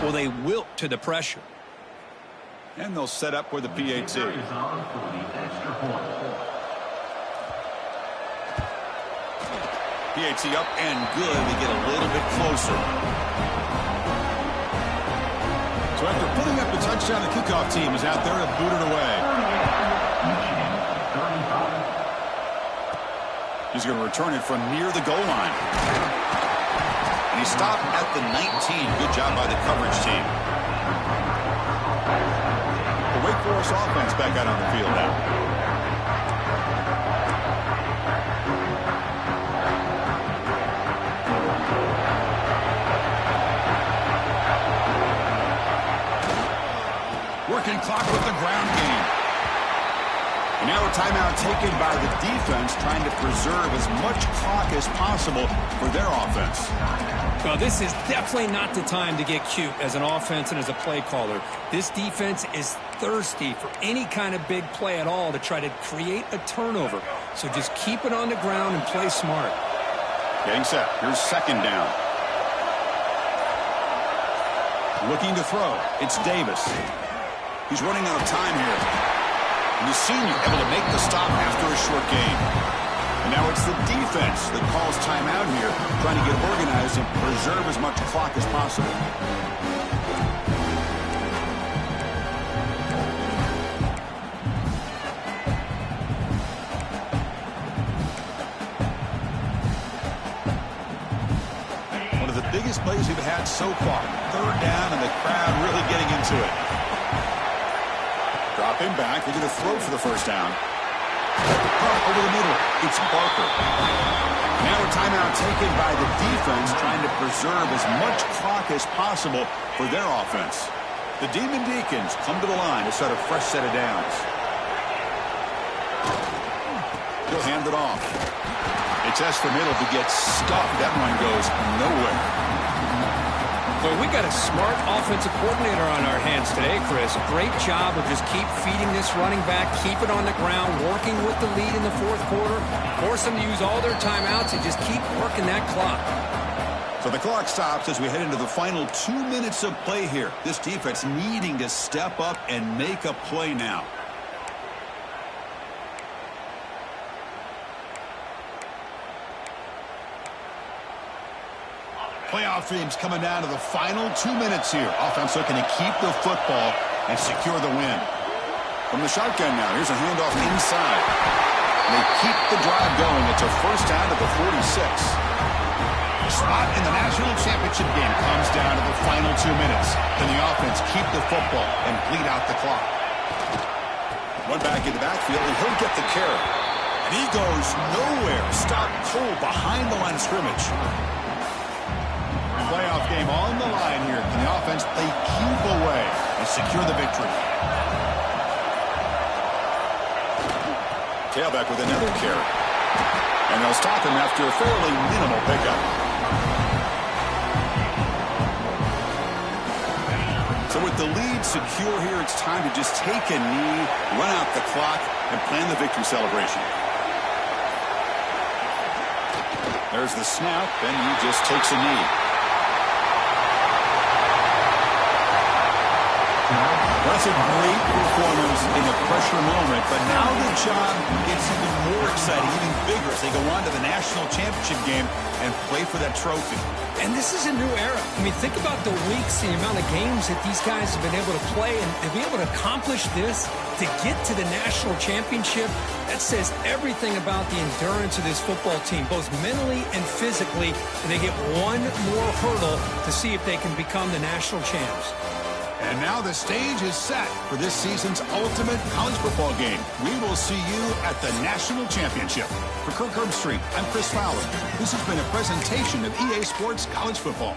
well, they wilt to the pressure. And they'll set up for the PAT. PAT up and good. We get a little bit closer. So after putting up a touchdown, the kickoff team is out there to boot it away. He's going to return it from near the goal line. And he stopped at the 19. Good job by the coverage team. The Wake Forest offense back out on the field now. Working clock with the ground game. And now a timeout taken by the defense, trying to preserve as much clock as possible for their offense. Well, this is definitely not the time to get cute as an offense and as a play caller. This defense is thirsty for any kind of big play at all to try to create a turnover. So just keep it on the ground and play smart. Getting set. Here's second down. Looking to throw. It's Davis. He's running out of time here. And the senior able to make the stop after a short gain. And now it's the defense that calls timeout here, trying to get organized and preserve as much clock as possible. One of the biggest plays we've had so far. Third down and the crowd really getting into it. Drop him back. They're going to throw for the first down. Over the middle. It's Barker. Now a timeout taken by the defense, trying to preserve as much clock as possible for their offense. The Demon Deacons come to the line to start a fresh set of downs. He'll hand it off. It's Middle who gets stuffed. That one goes nowhere. Well, we got a smart offensive coordinator on our hands today, Chris. Great job of just keep feeding this running back, keep it on the ground, working with the lead in the fourth quarter, force them to use all their timeouts, and just keep working that clock. So the clock stops as we head into the final 2 minutes of play here. This defense needing to step up and make a play now. Playoff dreams coming down to the final 2 minutes here. Offense looking to keep the football and secure the win. From the shotgun now, here's a handoff inside. And they keep the drive going. It's a first down at the 46. The spot in the national championship game comes down to the final 2 minutes. Can the offense keep the football and bleed out the clock? One back in the backfield, and he'll get the carry. And he goes nowhere. Stop cold behind the line of scrimmage. Playoff game on the line here. Can the offense play keep away and secure the victory? Tailback with another carry. And they'll stop him after a fairly minimal pickup. So with the lead secure here, it's time to just take a knee, run out the clock, and plan the victory celebration. There's the snap, and he just takes a knee. That's a great performance in a pressure moment, but now the job gets even more exciting, even bigger as they go on to the national championship game and play for that trophy. And this is a new era. I mean, think about the weeks, the amount of games that these guys have been able to play, and to be able to accomplish this, to get to the national championship, that says everything about the endurance of this football team, both mentally and physically. And they get one more hurdle to see if they can become the national champs. And now the stage is set for this season's ultimate college football game. We will see you at the national championship. For Kirk Herbstreit, I'm Chris Fowler. This has been a presentation of EA Sports College Football.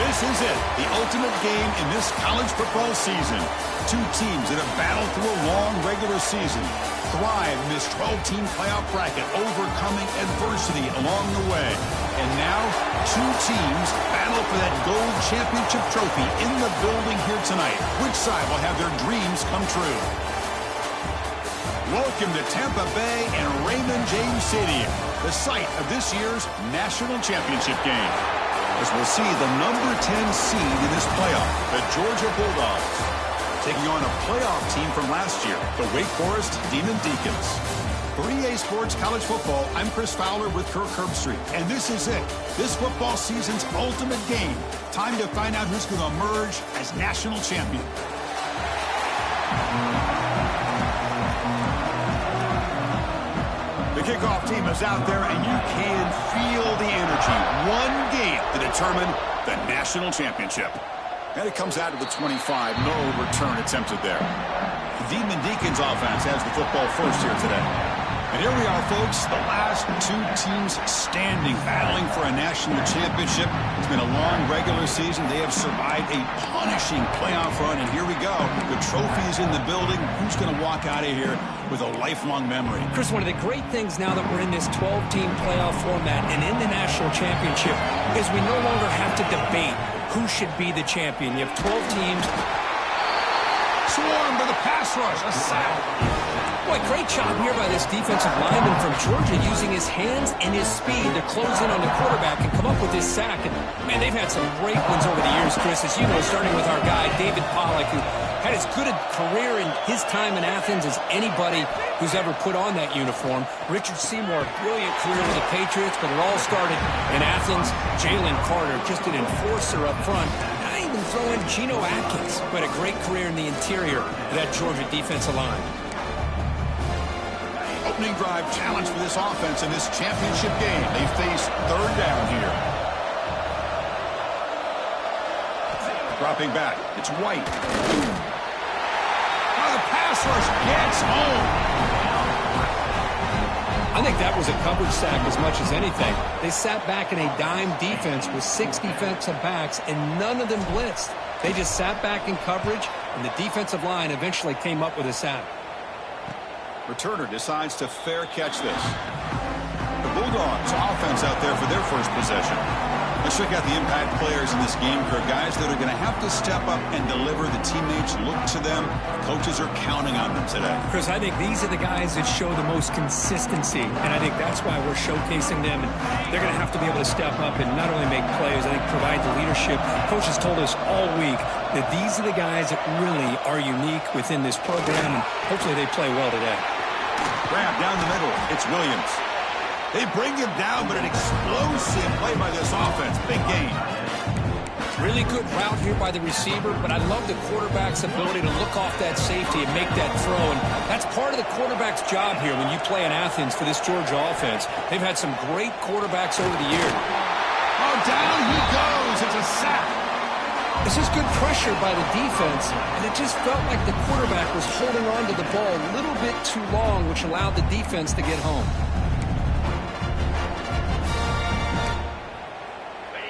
This is it, the ultimate game in this college football season. Two teams that have battled through a long regular season, thrive in this 12-team playoff bracket, overcoming adversity along the way. And now, two teams battle for that gold championship trophy in the building here tonight. Which side will have their dreams come true? Welcome to Tampa Bay and Raymond James Stadium, the site of this year's national championship game. As we'll see the number 10 seed in this playoff, the Georgia Bulldogs, taking on a playoff team from last year, the Wake Forest Demon Deacons. For EA Sports College Football, I'm Chris Fowler with Kirk Herbstreit, and this is it, this football season's ultimate game. Time to find out who's going to emerge as national champion. The kickoff team is out there, and you can feel the energy. One game to determine the national championship. And it comes out of the 25. No return attempted there. The Demon Deacons offense has the football first here today. And here we are, folks, the last two teams standing, battling for a national championship. It's been a long regular season. They have survived a punishing playoff run, and here we go. The trophy is in the building. Who's going to walk out of here with a lifelong memory? Chris, one of the great things now that we're in this 12-team playoff format and in the national championship is we no longer have to debate who should be the champion. You have 12 teams. Swarm to the pass rush, a sack. Boy, great job here by this defensive lineman from Georgia using his hands and his speed to close in on the quarterback and come up with this sack. And, man, they've had some great ones over the years, Chris, as you know, starting with our guy, David Pollock, who had as good a career in his time in Athens as anybody who's ever put on that uniform. Richard Seymour, brilliant career with the Patriots, but it all started in Athens. Jalen Carter, just an enforcer up front. Not even throwing Geno Atkins, but a great career in the interior of that Georgia defensive line. Opening drive challenge for this offense in this championship game. They face third down here. Dropping back. It's White. Oh, the pass rush gets home. I think that was a coverage sack as much as anything. They sat back in a dime defense with 6 defensive backs, and none of them blitzed. They just sat back in coverage, and the defensive line eventually came up with a sack. Returner decides to fair catch this. The Bulldogs offense out there for their first possession. Let's check out the impact players in this game, Kirk. Guys that are going to have to step up and deliver. The teammates look to them. Coaches are counting on them today. Chris, I think these are the guys that show the most consistency, and I think that's why we're showcasing them. And they're going to have to be able to step up and not only make plays, I think provide the leadership. Coaches told us all week that these are the guys that really are unique within this program, and hopefully they play well today. Grab down the middle. It's Williams. They bring him down, but an explosive play by this offense. Big gain. Really good route here by the receiver, but I love the quarterback's ability to look off that safety and make that throw. And that's part of the quarterback's job here when you play in Athens for this Georgia offense. They've had some great quarterbacks over the years. Oh, down he goes. It's a sack. This is good pressure by the defense, and it just felt like the quarterback was holding on to the ball a little bit too long, which allowed the defense to get home.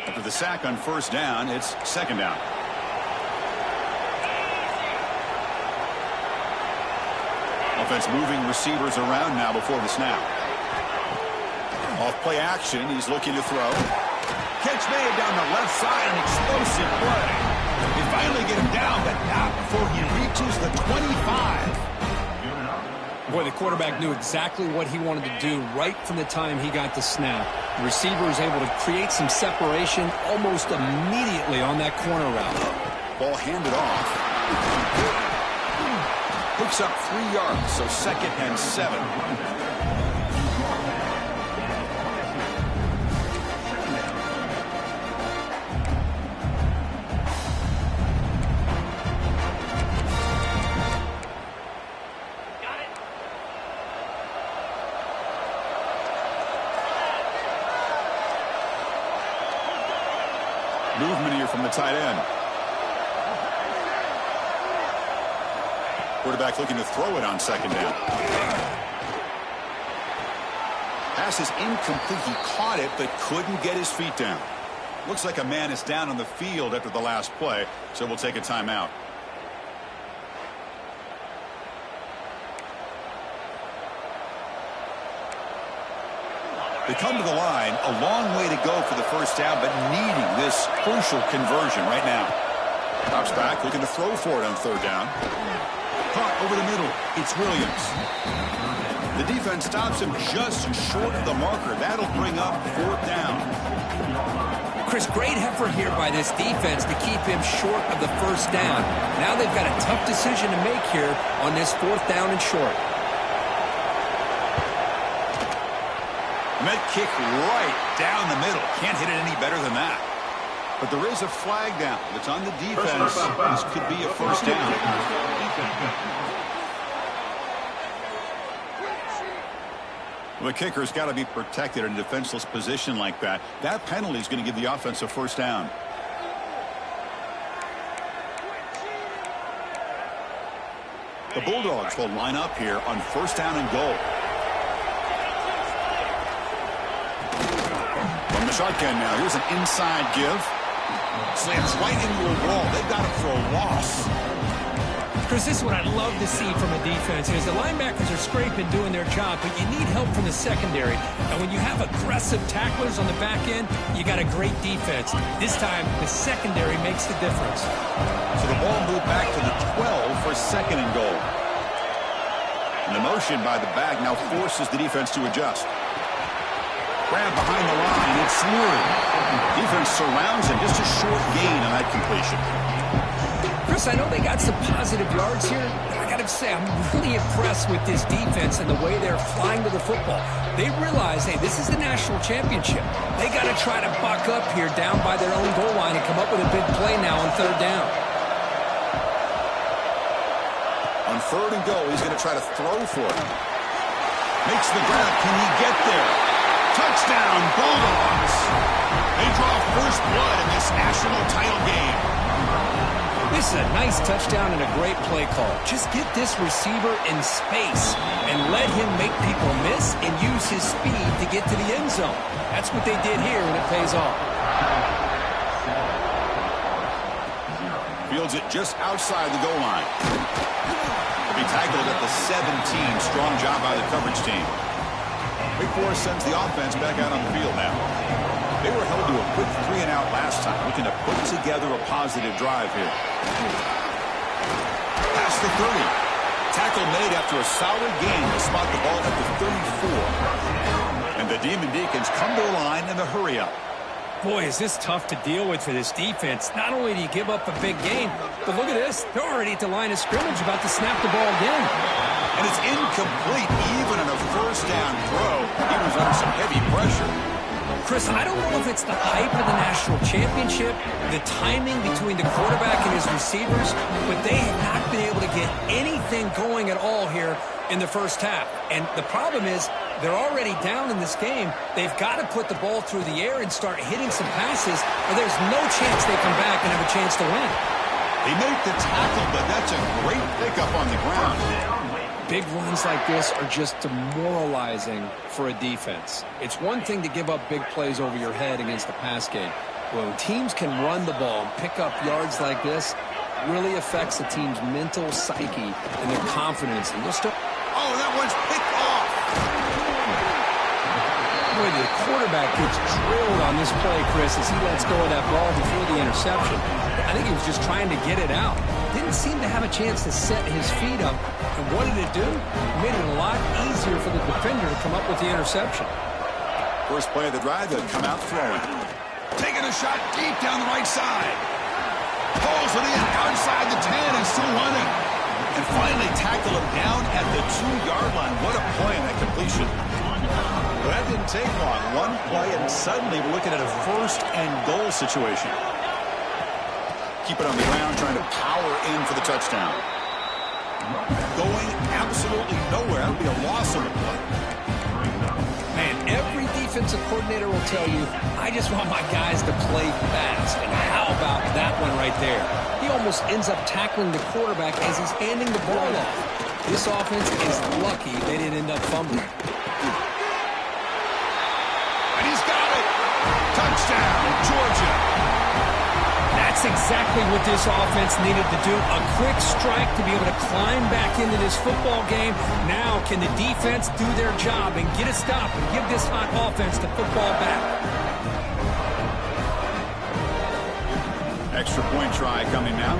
After the sack on first down, it's second down. Offense moving receivers around now before the snap. Off play action, he's looking to throw. Catch made down the left side, an explosive play. They finally get him down, but not before he reaches the 25. Boy, the quarterback knew exactly what he wanted to do right from the time he got the snap. The receiver was able to create some separation almost immediately on that corner route. Ball handed off. Picks up 3 yards, so 2nd and 7. Movement here from the tight end. Quarterback looking to throw it on second down. Pass is incomplete. He caught it, but couldn't get his feet down. Looks like a man is down on the field after the last play, so we'll take a timeout. They come to the line, a long way to go for the first down, but needing this crucial conversion right now. Drops back, looking to throw for it on third down. Caught over the middle. It's Williams. The defense stops him just short of the marker. That'll bring up fourth down. Chris, great effort here by this defense to keep him short of the first down. Now they've got a tough decision to make here on this fourth down and short. Met kick right down the middle. Can't hit it any better than that. But there is a flag down. It's on the defense. This could be a first down. The kicker's got to be protected in a defenseless position like that. That penalty is going to give the offense a first down. The Bulldogs will line up here on first down and goal. From the shotgun now, here's an inside give. Slants right into a wall. They've got him for a loss. Chris, this is what I'd love to see from a defense is the linebackers are scraping, doing their job, but you need help from the secondary. And when you have aggressive tacklers on the back end, you got a great defense. This time, the secondary makes the difference. So the ball moved back to the 12 for second and goal. And the motion by the back now forces the defense to adjust. Grab behind the line. It's Sleary. Defense surrounds him. Just a short gain on that completion. Chris, I know they got some positive yards here. I got to say, I'm really impressed with this defense and the way they're flying to the football. They realize, hey, this is the national championship. They got to try to buck up here down by their own goal line and come up with a big play now on third down. On third and goal, he's going to try to throw for it. Makes the grab. Can he get there? Touchdown, Bulldogs. They draw first blood in this national title game. This is a nice touchdown and a great play call. Just get this receiver in space and let him make people miss and use his speed to get to the end zone. That's what they did here, and it pays off. Fields it just outside the goal line. He'll be tackled at the 17. Strong job by the coverage team. Wake Forest sends the offense back out on the field now. They were held to a quick 3-and-out last time, looking to put together a positive drive here. Past the 30. Tackle made after a solid gain to spot the ball at the 34. And the Demon Deacons come to the line in the hurry up. Boy, is this tough to deal with for this defense. Not only do you give up a big gain, but look at this. They're already at the line of scrimmage about to snap the ball again. And it's incomplete even on a first down throw. He was under some heavy pressure. Chris, I don't know if it's the hype of the national championship, the timing between the quarterback and his receivers, but they have not been able to get anything going at all here in the first half. And the problem is they're already down in this game. They've got to put the ball through the air and start hitting some passes, or there's no chance they come back and have a chance to win. They make the tackle, but that's a great pickup on the ground. Big runs like this are just demoralizing for a defense. It's one thing to give up big plays over your head against the pass game. When teams can run the ball and pick up yards like this, it really affects the team's mental psyche and their confidence. And oh, that one's picked off. Boy, the quarterback gets drilled on this play, Chris, as he lets go of that ball before the interception. I think he was just trying to get it out. Didn't seem to have a chance to set his feet up. And what did it do? It made it a lot easier for the defender to come up with the interception. First play of the drive, they'll come out throwing. Taking a shot deep down the right side. Pulls it in outside the 10 and still running. And finally tackle him down at the 2-yard line. What a play on that completion. But that didn't take long. One play and suddenly we're looking at a first and goal situation. Keep it on the ground, trying to power in for the touchdown. Going absolutely nowhere. That would be a loss of the play. Man, every defensive coordinator will tell you, I just want my guys to play fast. And how about that one right there? He almost ends up tackling the quarterback as he's handing the ball off. This offense is lucky they didn't end up fumbling. And he's got it. Touchdown, Georgia. That's exactly what this offense needed to do. A quick strike to be able to climb back into this football game. Now can the defense do their job and get a stop and give this hot offense the football back? Extra point try coming now.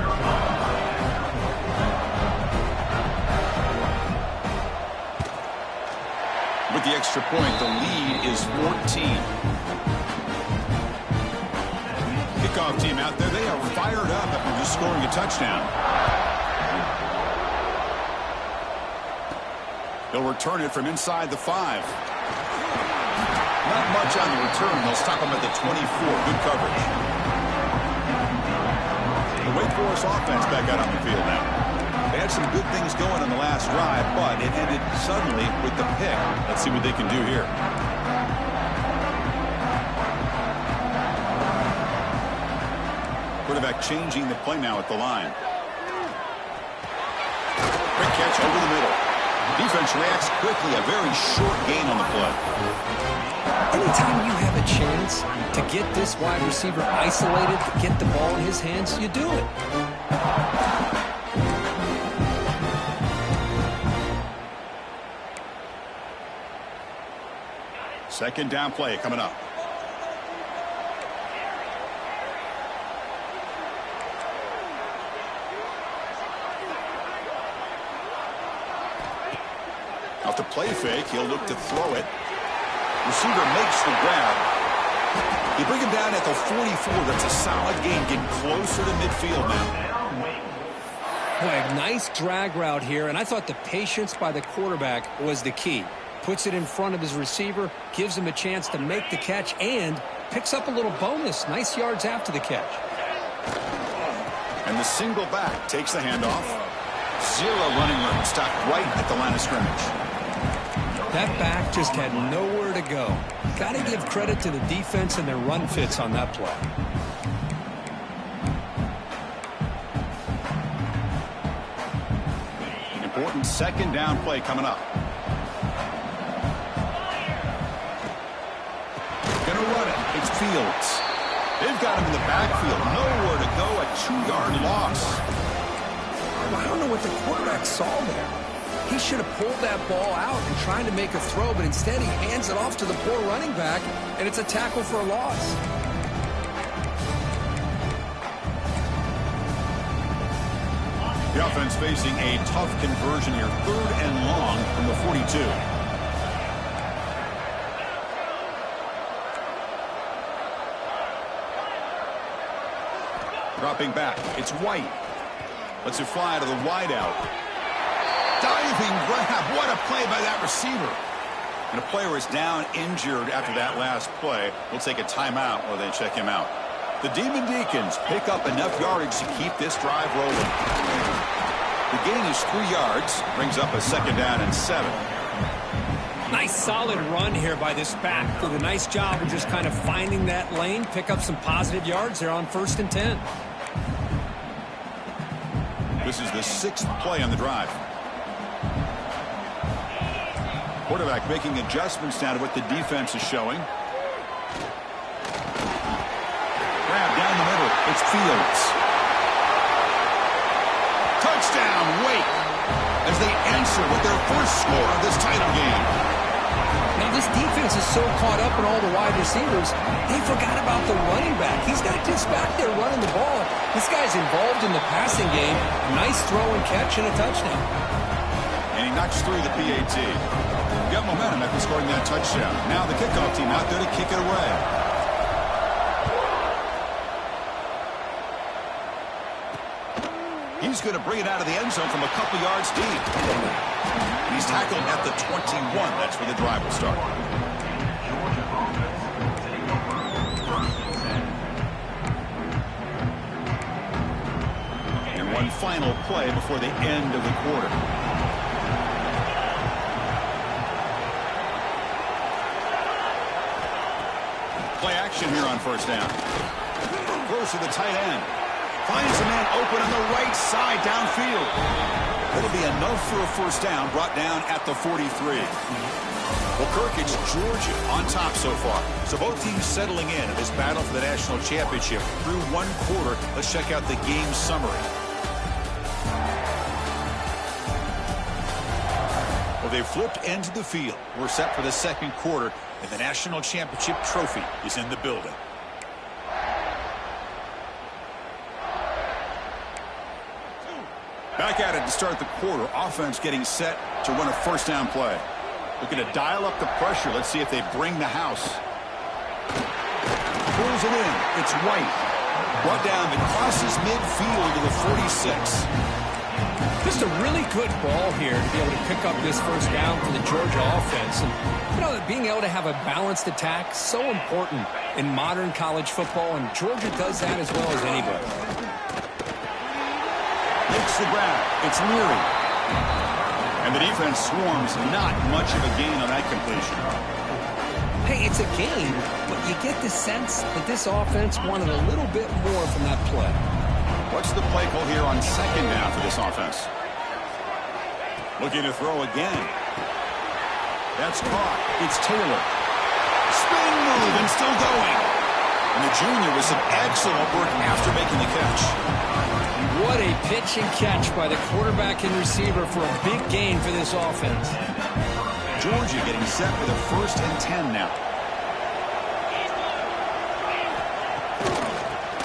With the extra point, the lead is 14. Kickoff team out there, they are fired up after just scoring a touchdown. They'll return it from inside the 5. Not much on the return. They'll stop them at the 24. Good coverage. The Wake Forest offense back out on the field now. They had some good things going in the last drive, but it ended suddenly with the pick. Let's see what they can do here. Quarterback changing the play now at the line. Quick catch over the middle. Defense reacts quickly. A very short gain on the play. Anytime you have a chance to get this wide receiver isolated, to get the ball in his hands, you do it. Second down play coming up. Off the play fake, he'll look to throw it. Receiver makes the grab. You bring him down at the 44. That's a solid gain. Getting closer to midfield now. Boy, a nice drag route here, and I thought the patience by the quarterback was the key. Puts it in front of his receiver, gives him a chance to make the catch, and picks up a little bonus. Nice yards after the catch. And the single back takes the handoff. Zero running room. Stopped right at the line of scrimmage. That back just had nowhere to go. Got to give credit to the defense and their run fits on that play. Important second down play coming up. Gonna run it. It's Fields. They've got him in the backfield. Nowhere to go. A 2-yard loss. I don't know what the quarterback saw there. He should have pulled that ball out and tried to make a throw, but instead he hands it off to the poor running back, and it's a tackle for a loss. The offense facing a tough conversion here. 3rd and long from the 42. Dropping back. It's White. Lets it fly to the wideout. Diving grab. What a play by that receiver. And a player is down injured after that last play. We'll take a timeout while they check him out. The Demon Deacons pick up enough yardage to keep this drive rolling. The gain is 3 yards. Brings up a second down and 7. Nice solid run here by this back. Did a nice job of just kind of finding that lane. Pick up some positive yards there on 1st and 10. This is the 6th play on the drive. Quarterback making adjustments now to what the defense is showing. Grab down the middle. It's Fields. Touchdown, Wake, as they answer with their first score of this title game. Now this defense is so caught up in all the wide receivers, they forgot about the running back. He's not just back there running the ball. This guy's involved in the passing game. Nice throw and catch and a touchdown. And he knocks through the PAT. Got momentum after scoring that touchdown. Now the kickoff team out there to kick it away. He's going to bring it out of the end zone from a couple yards deep. He's tackled at the 21. That's where the drive will start. And one final play before the end of the quarter. Play action here on 1st down. Throws to the tight end. Finds a man open on the right side downfield. It'll be enough for a first down, brought down at the 43. Well, Kirk, it's Georgia on top so far. So both teams settling in this battle for the national championship through one quarter. Let's check out the game summary. Well, they've flipped into the field. We're set for the second quarter, and the national championship trophy is in the building. Back at it to start the quarter. Offense getting set to run a first down play. Looking to dial up the pressure. Let's see if they bring the house. Pulls it in. It's White. Brought down and crosses midfield to the 46. Just a really good ball here to be able to pick up this first down for the Georgia offense. And, you know, being able to have a balanced attack, so important in modern college football, and Georgia does that as well as anybody. Makes the grab. It's Leary. And the defense swarms. Not much of a gain on that completion. Hey, it's a gain, but you get the sense that this offense wanted a little bit more from that play. What's the play call here on second down for this offense? Looking to throw again. That's caught. It's Taylor. Spin move and still going. And the junior with some excellent work after making the catch. What a pitch and catch by the quarterback and receiver for a big gain for this offense. Georgia getting set for the 1st and 10 now.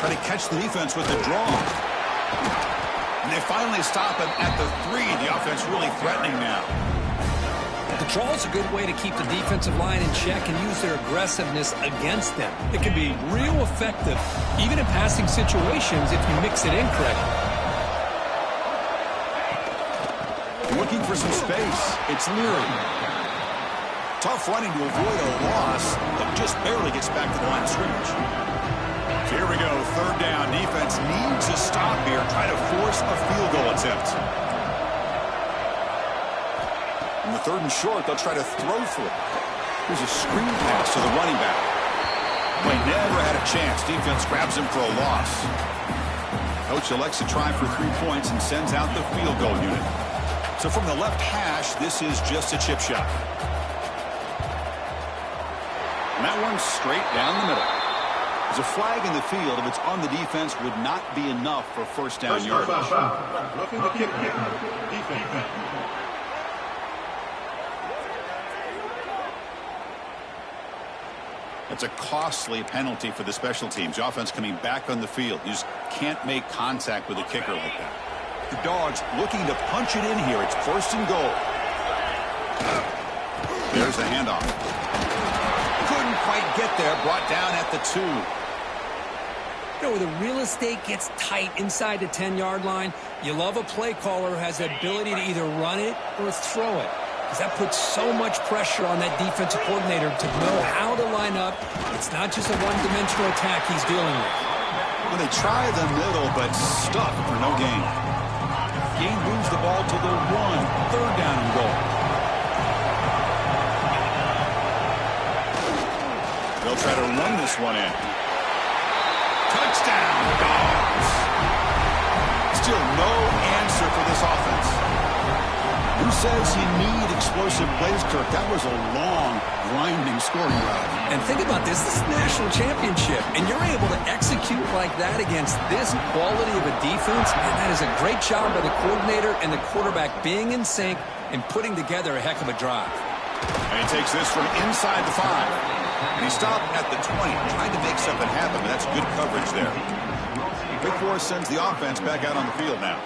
Try to catch the defense with the draw. And they finally stop him at the 3. The offense really threatening now. The draw is a good way to keep the defensive line in check and use their aggressiveness against them. It can be real effective, even in passing situations, if you mix it in correctly. Looking for some space. It's Leary. Tough running to avoid a loss, but just barely gets back to the line of scrimmage. So here we go, 3rd down. Defense needs a stop here. Try to force a field goal attempt. In the 3rd and short, they'll try to throw for it. Here's a screen pass to the running back. But he never had a chance. Defense grabs him for a loss. Coach elects to try for 3 points and sends out the field goal unit. So from the left hash, this is just a chip shot. And that one's straight down the middle. There's a flag in the field. If it's on the defense, would not be enough for first down yardage. Roughing the kick. Defense. It's a costly penalty for the special teams. The offense coming back on the field. You just can't make contact with a kicker like that. The Dogs looking to punch it in here. It's 1st and goal. There's the handoff. Couldn't quite get there. Brought down at the 2. You know, where the real estate gets tight inside the 10-yard line, you love a play caller who has the ability to either run it or throw it. Because that puts so much pressure on that defensive coordinator to know how to line up. It's not just a one-dimensional attack he's dealing with. Well, they try the middle, but stuck for no gain. Gain moves the ball to the 1. 3rd down and goal. They'll try to run this one in. Touchdown, Dogs. Still no answer for this offense. Who says you need explosive plays, Kirk? That was a long, grinding scoring drive. And think about this. This is the national championship, and you're able to execute like that against this quality of a defense, and that is a great job by the coordinator and the quarterback being in sync and putting together a heck of a drive. And he takes this from inside the 5. And he stopped at the 20, trying to make something happen, but that's good coverage there. Big Force sends the offense back out on the field now.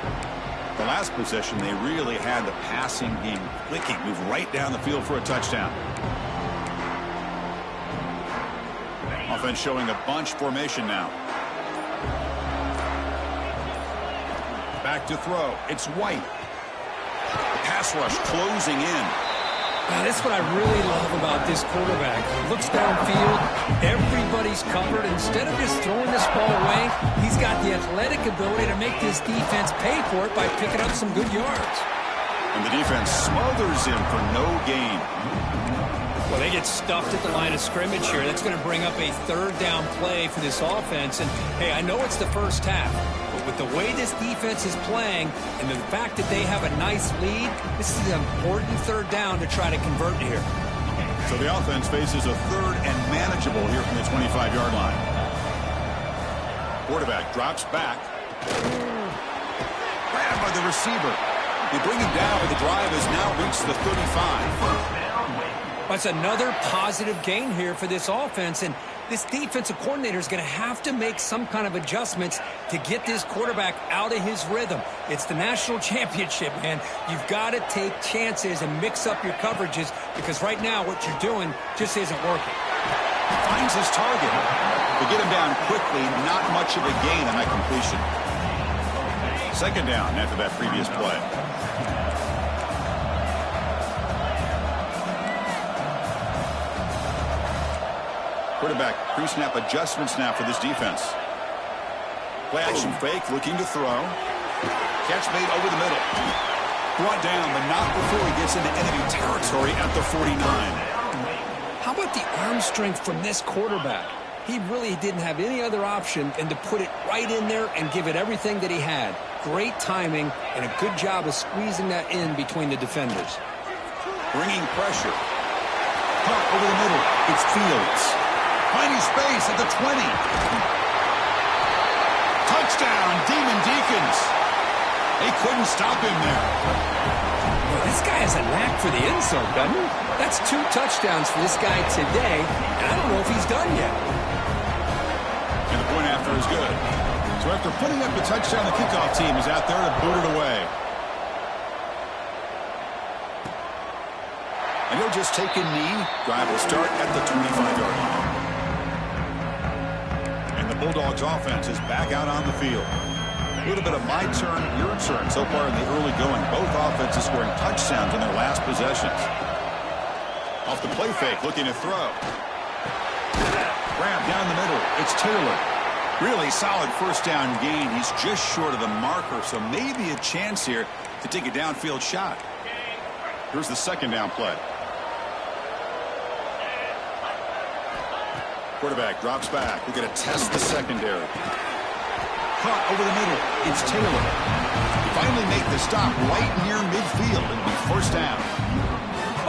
The last possession, they really had the passing game clicking, move right down the field for a touchdown. Offense showing a bunch formation now. Back to throw. It's White. The pass rush closing in. Now, that's what I really love about this quarterback. Looks downfield, everybody's covered. Instead of just throwing this ball away, he's got the athletic ability to make this defense pay for it by picking up some good yards. And the defense smothers him for no gain. Well, they get stuffed at the line of scrimmage here. That's going to bring up a 3rd down play for this offense. And, hey, I know it's the first half, but with the way this defense is playing and the fact that they have a nice lead, this is an important third down to try to convert here. So the offense faces a third and manageable here from the 25-yard line. Quarterback drops back. Grabbed by the receiver. They bring him down, but the drive has now reached the 35. That's another positive gain here for this offense, and this defensive coordinator is going to have to make some kind of adjustments to get this quarterback out of his rhythm. It's the national championship, man. You've got to take chances and mix up your coverages because right now what you're doing just isn't working. Finds his target. They get him down quickly, not much of a gain on that completion. Second down after that previous play. Quarterback pre-snap adjustments now for this defense. Play action fake, looking to throw. Catch made over the middle. Brought down, but not before he gets into enemy territory at the 49. How about the arm strength from this quarterback? He really didn't have any other option than to put it right in there and give it everything that he had. Great timing and a good job of squeezing that in between the defenders. Bringing pressure. Caught over the middle. It's Fields. Finding space at the 20. Touchdown, Demon Deacons. They couldn't stop him there. Well, this guy has a knack for the end zone, doesn't he? That's 2 touchdowns for this guy today, and I don't know if he's done yet. And the point after is good. So after putting up the touchdown, the kickoff team is out there to boot it away. And he'll just take a knee. Drive will start at the 25-yard line. Bulldogs offense is back out on the field. A little bit of my turn, your turn so far in the early going. Both offenses scoring touchdowns in their last possessions. Off the play fake, looking to throw. Grab down the middle. It's Taylor. Really solid first down gain. He's just short of the marker, so maybe a chance here to take a downfield shot. Here's the second down play. Quarterback drops back. We're going to test the secondary. Caught over the middle. It's Taylor. Finally make the stop right near midfield. It'll be first down.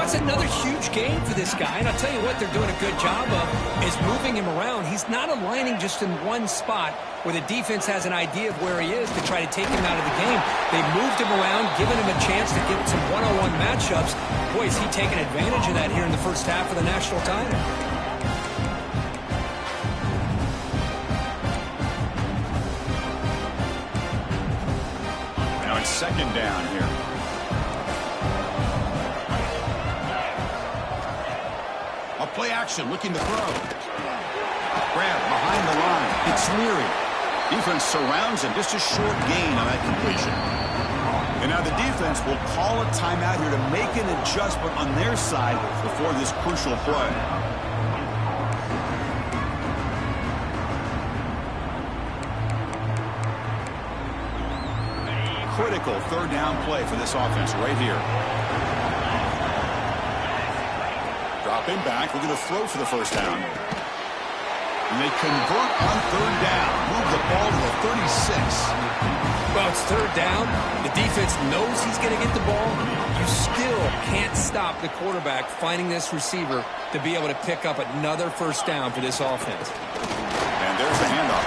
That's another huge gain for this guy. And I'll tell you what they're doing a good job of is moving him around. He's not aligning just in one spot where the defense has an idea of where he is to try to take him out of the game. They moved him around, given him a chance to get some one-on-one matchups. Boy, is he taking advantage of that here in the first half of the national title. Second down here. A play action, looking to throw. Grab behind the line. It's Leary. Defense surrounds him. Just a short gain on that completion. And now the defense will call a timeout here to make an adjustment on their side before this crucial play. Critical third down play for this offense right here. Dropping back, looking to throw for the first down. And they convert on third down. Move the ball to the 36. Well, it's third down. The defense knows he's going to get the ball. You still can't stop the quarterback finding this receiver to be able to pick up another first down for this offense. And there's the handoff.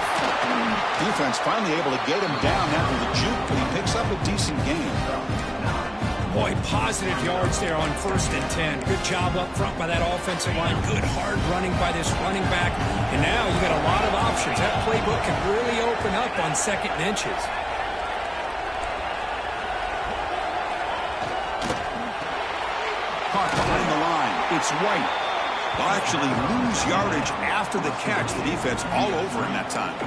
Defense finally able to get him down after the juke, but he picks up a decent gain. Boy, positive yards there on 1st and 10. Good job up front by that offensive line. Good hard running by this running back. And now you got a lot of options. That playbook can really open up on 2nd and inches. Caught behind the line. It's White. They'll actually lose yardage after the catch. The defense all over him that time.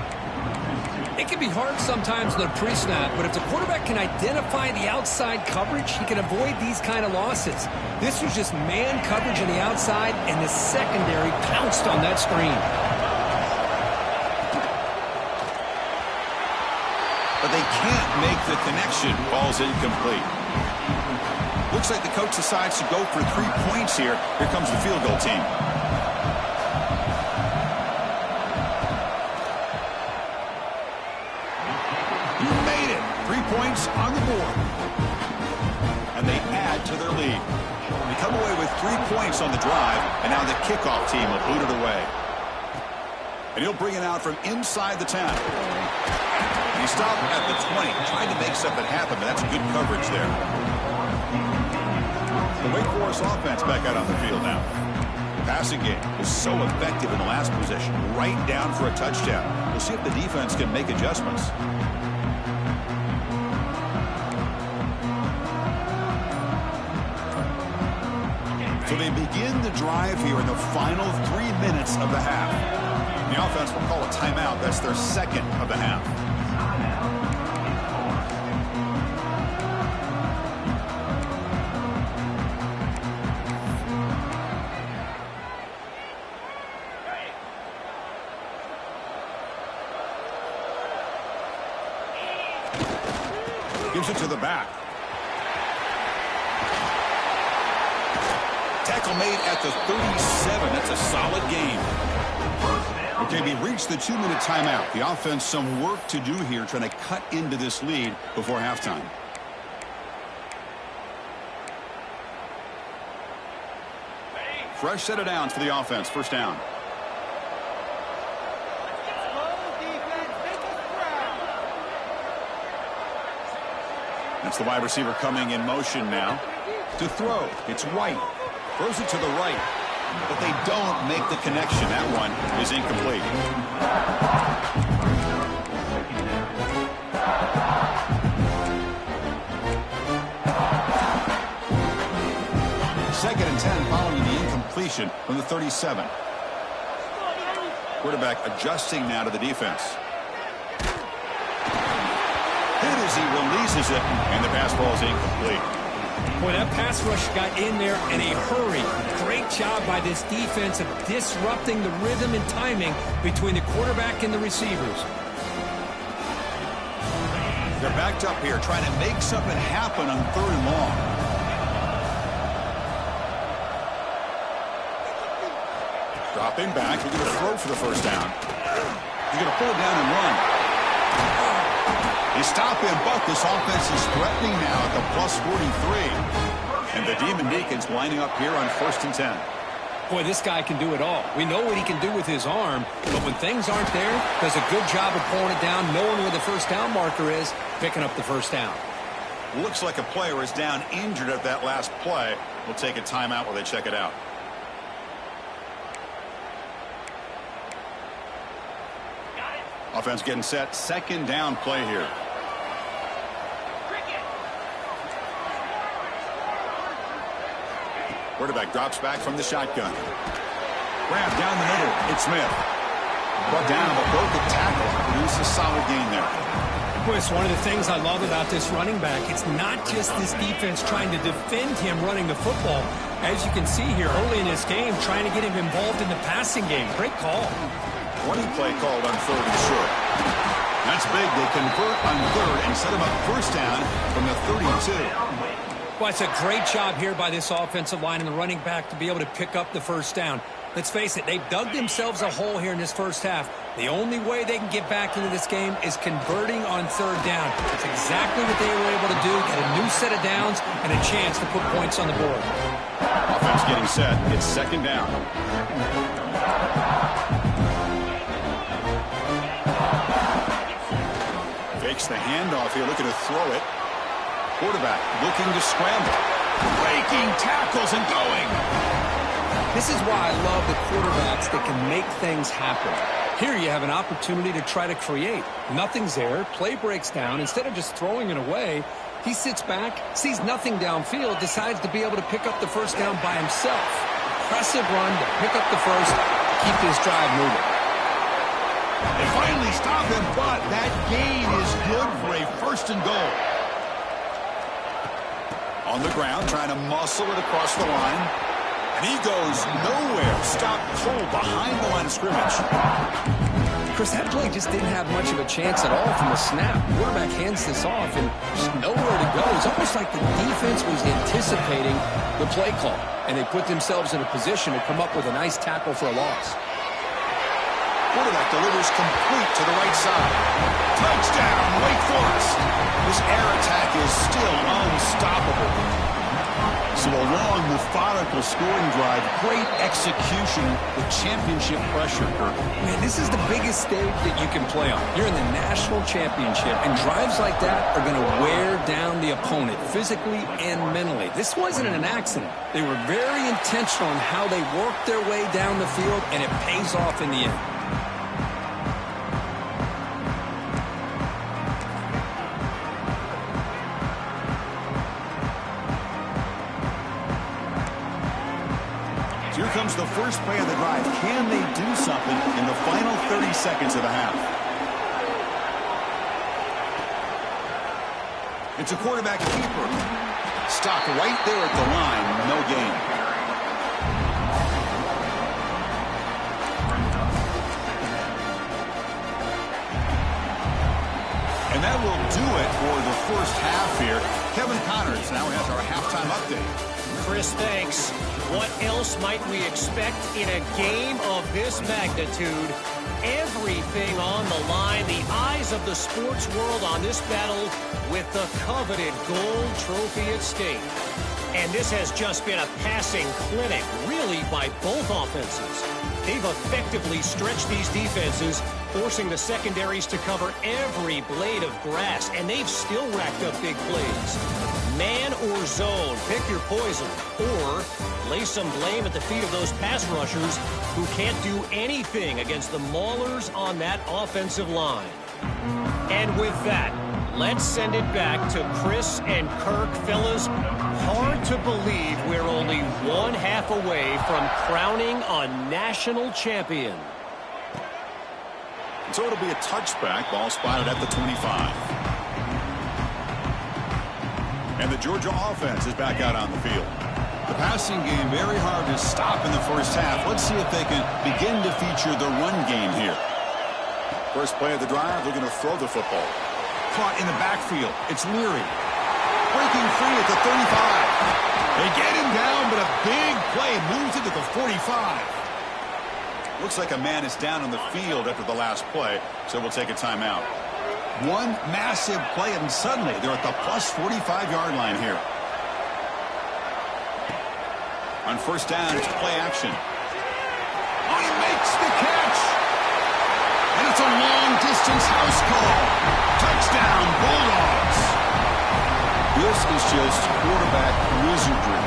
It can be hard sometimes in the pre-snap, but if the quarterback can identify the outside coverage, he can avoid these kind of losses. This was just man coverage on the outside, and the secondary pounced on that screen. But they can't make the connection. Ball's incomplete. Looks like the coach decides to go for 3 points here. Here comes the field goal team. board. And they add to their lead. They come away with 3 points on the drive, and now the kickoff team will boot it away. And he'll bring it out from inside the 10. And he stopped at the 20, trying to make something happen, but that's good coverage there. The Wake Forest offense back out on the field now. Passing game was so effective in the last possession, right down for a touchdown. We'll see if the defense can make adjustments. So they begin the drive here in the final 3 minutes of the half. The offense will call a timeout. That's their second of the half. Gives it to the back. Tackle made at the 37. That's a solid game. Okay, we reached the 2-minute timeout. The offense some work to do here, trying to cut into this lead before halftime. Fresh set of downs for the offense. First down. That's the wide receiver coming in motion now. To throw, it's White. Throws it to the right, but they don't make the connection. That one is incomplete. Second and 10 following the incompletion from the 37. Quarterback adjusting now to the defense. Hit as he releases it, and the pass ball is incomplete. Boy, that pass rush got in there in a hurry. Great job by this defense of disrupting the rhythm and timing between the quarterback and the receivers. They're backed up here trying to make something happen on 3rd and long. Dropping back. He's going to throw for the first down. He's going to pull it down and run. They stop him, but this offense is threatening now at the plus 43. And the Demon Deacons lining up here on 1st and 10. Boy, this guy can do it all. We know what he can do with his arm, but when things aren't there, does a good job of pulling it down, knowing where the first down marker is, picking up the first down. Looks like a player is down injured at that last play. We'll take a timeout while they check it out. Offense getting set. Second down play here. Quarterback drops back from the shotgun. Grab down the middle. It's Smith. Brought down a broken tackle. Produces a solid gain there. Boy, it's one of the things I love about this running back. It's not just this defense trying to defend him running the football. As you can see here early in this game, trying to get him involved in the passing game. Great call. Running play called on 3rd and short. That's big. They convert on 3rd and set him up first down from the 32. Well, it's a great job here by this offensive line and the running back to be able to pick up the first down. Let's face it, they've dug themselves a hole here in this first half. The only way they can get back into this game is converting on 3rd down. It's exactly what they were able to do, get a new set of downs and a chance to put points on the board. Offense getting set. It's 2nd down. Fakes the handoff here, looking to throw it. Quarterback looking to scramble. Breaking tackles and going. This is why I love the quarterbacks that can make things happen. Here you have an opportunity to try to create. Nothing's there. Play breaks down. Instead of just throwing it away, he sits back, sees nothing downfield, decides to be able to pick up the first down by himself. Impressive run to pick up the first, keep this drive moving. They finally stop him, but that gain is good for a 1st and goal. On the ground, trying to muscle it across the line. And he goes nowhere. Stopped cold behind the line of scrimmage. Chris, that play just didn't have much of a chance at all from the snap. Quarterback hands this off and just nowhere to go. It's almost like the defense was anticipating the play call, and they put themselves in a position to come up with a nice tackle for a loss. quarterback delivers complete to the right side. Touchdown, Wake Forest. This air attack is still unstoppable. So a long, methodical scoring drive, great execution with championship pressure, Kirk. Man, this is the biggest stage that you can play on. You're in the national championship, and drives like that are going to wear down the opponent physically and mentally. This wasn't an accident. They were very intentional in how they worked their way down the field, and it pays off in the end. Here comes the first play of the drive. Can they do something in the final 30 seconds of the half? It's a quarterback keeper. Stopped right there at the line. No gain. And that will do it for the first half here. Kevin Connors now has our halftime update. Chris, thanks. What else might we expect in a game of this magnitude? Everything on the line. The eyes of the sports world on this battle with the coveted gold trophy at stake. And this has just been a passing clinic, really, by both offenses. They've effectively stretched these defenses, forcing the secondaries to cover every blade of grass, and they've still racked up big plays. Man or zone, pick your poison, or lay some blame at the feet of those pass rushers who can't do anything against the maulers on that offensive line. And with that, let's send it back to Chris and Kirk. Fellas, hard to believe we're only one half away from crowning a national champion. So it'll be a touchback. Ball spotted at the 25. And the Georgia offense is back out on the field. The passing game very hard to stop in the first half. Let's see if they can begin to feature the run game here. First play of the drive, they're going to throw the football. Caught in the backfield. It's Leary. Breaking free at the 35. They get him down, but a big play moves it to the 45. Looks like a man is down on the field after the last play, so we'll take a timeout. One massive play, and suddenly they're at the plus 45-yard line here. On first down, it's play action. Oh, he makes the catch! And it's a long-distance house call. Touchdown, Bulldogs! This is just quarterback wizardry.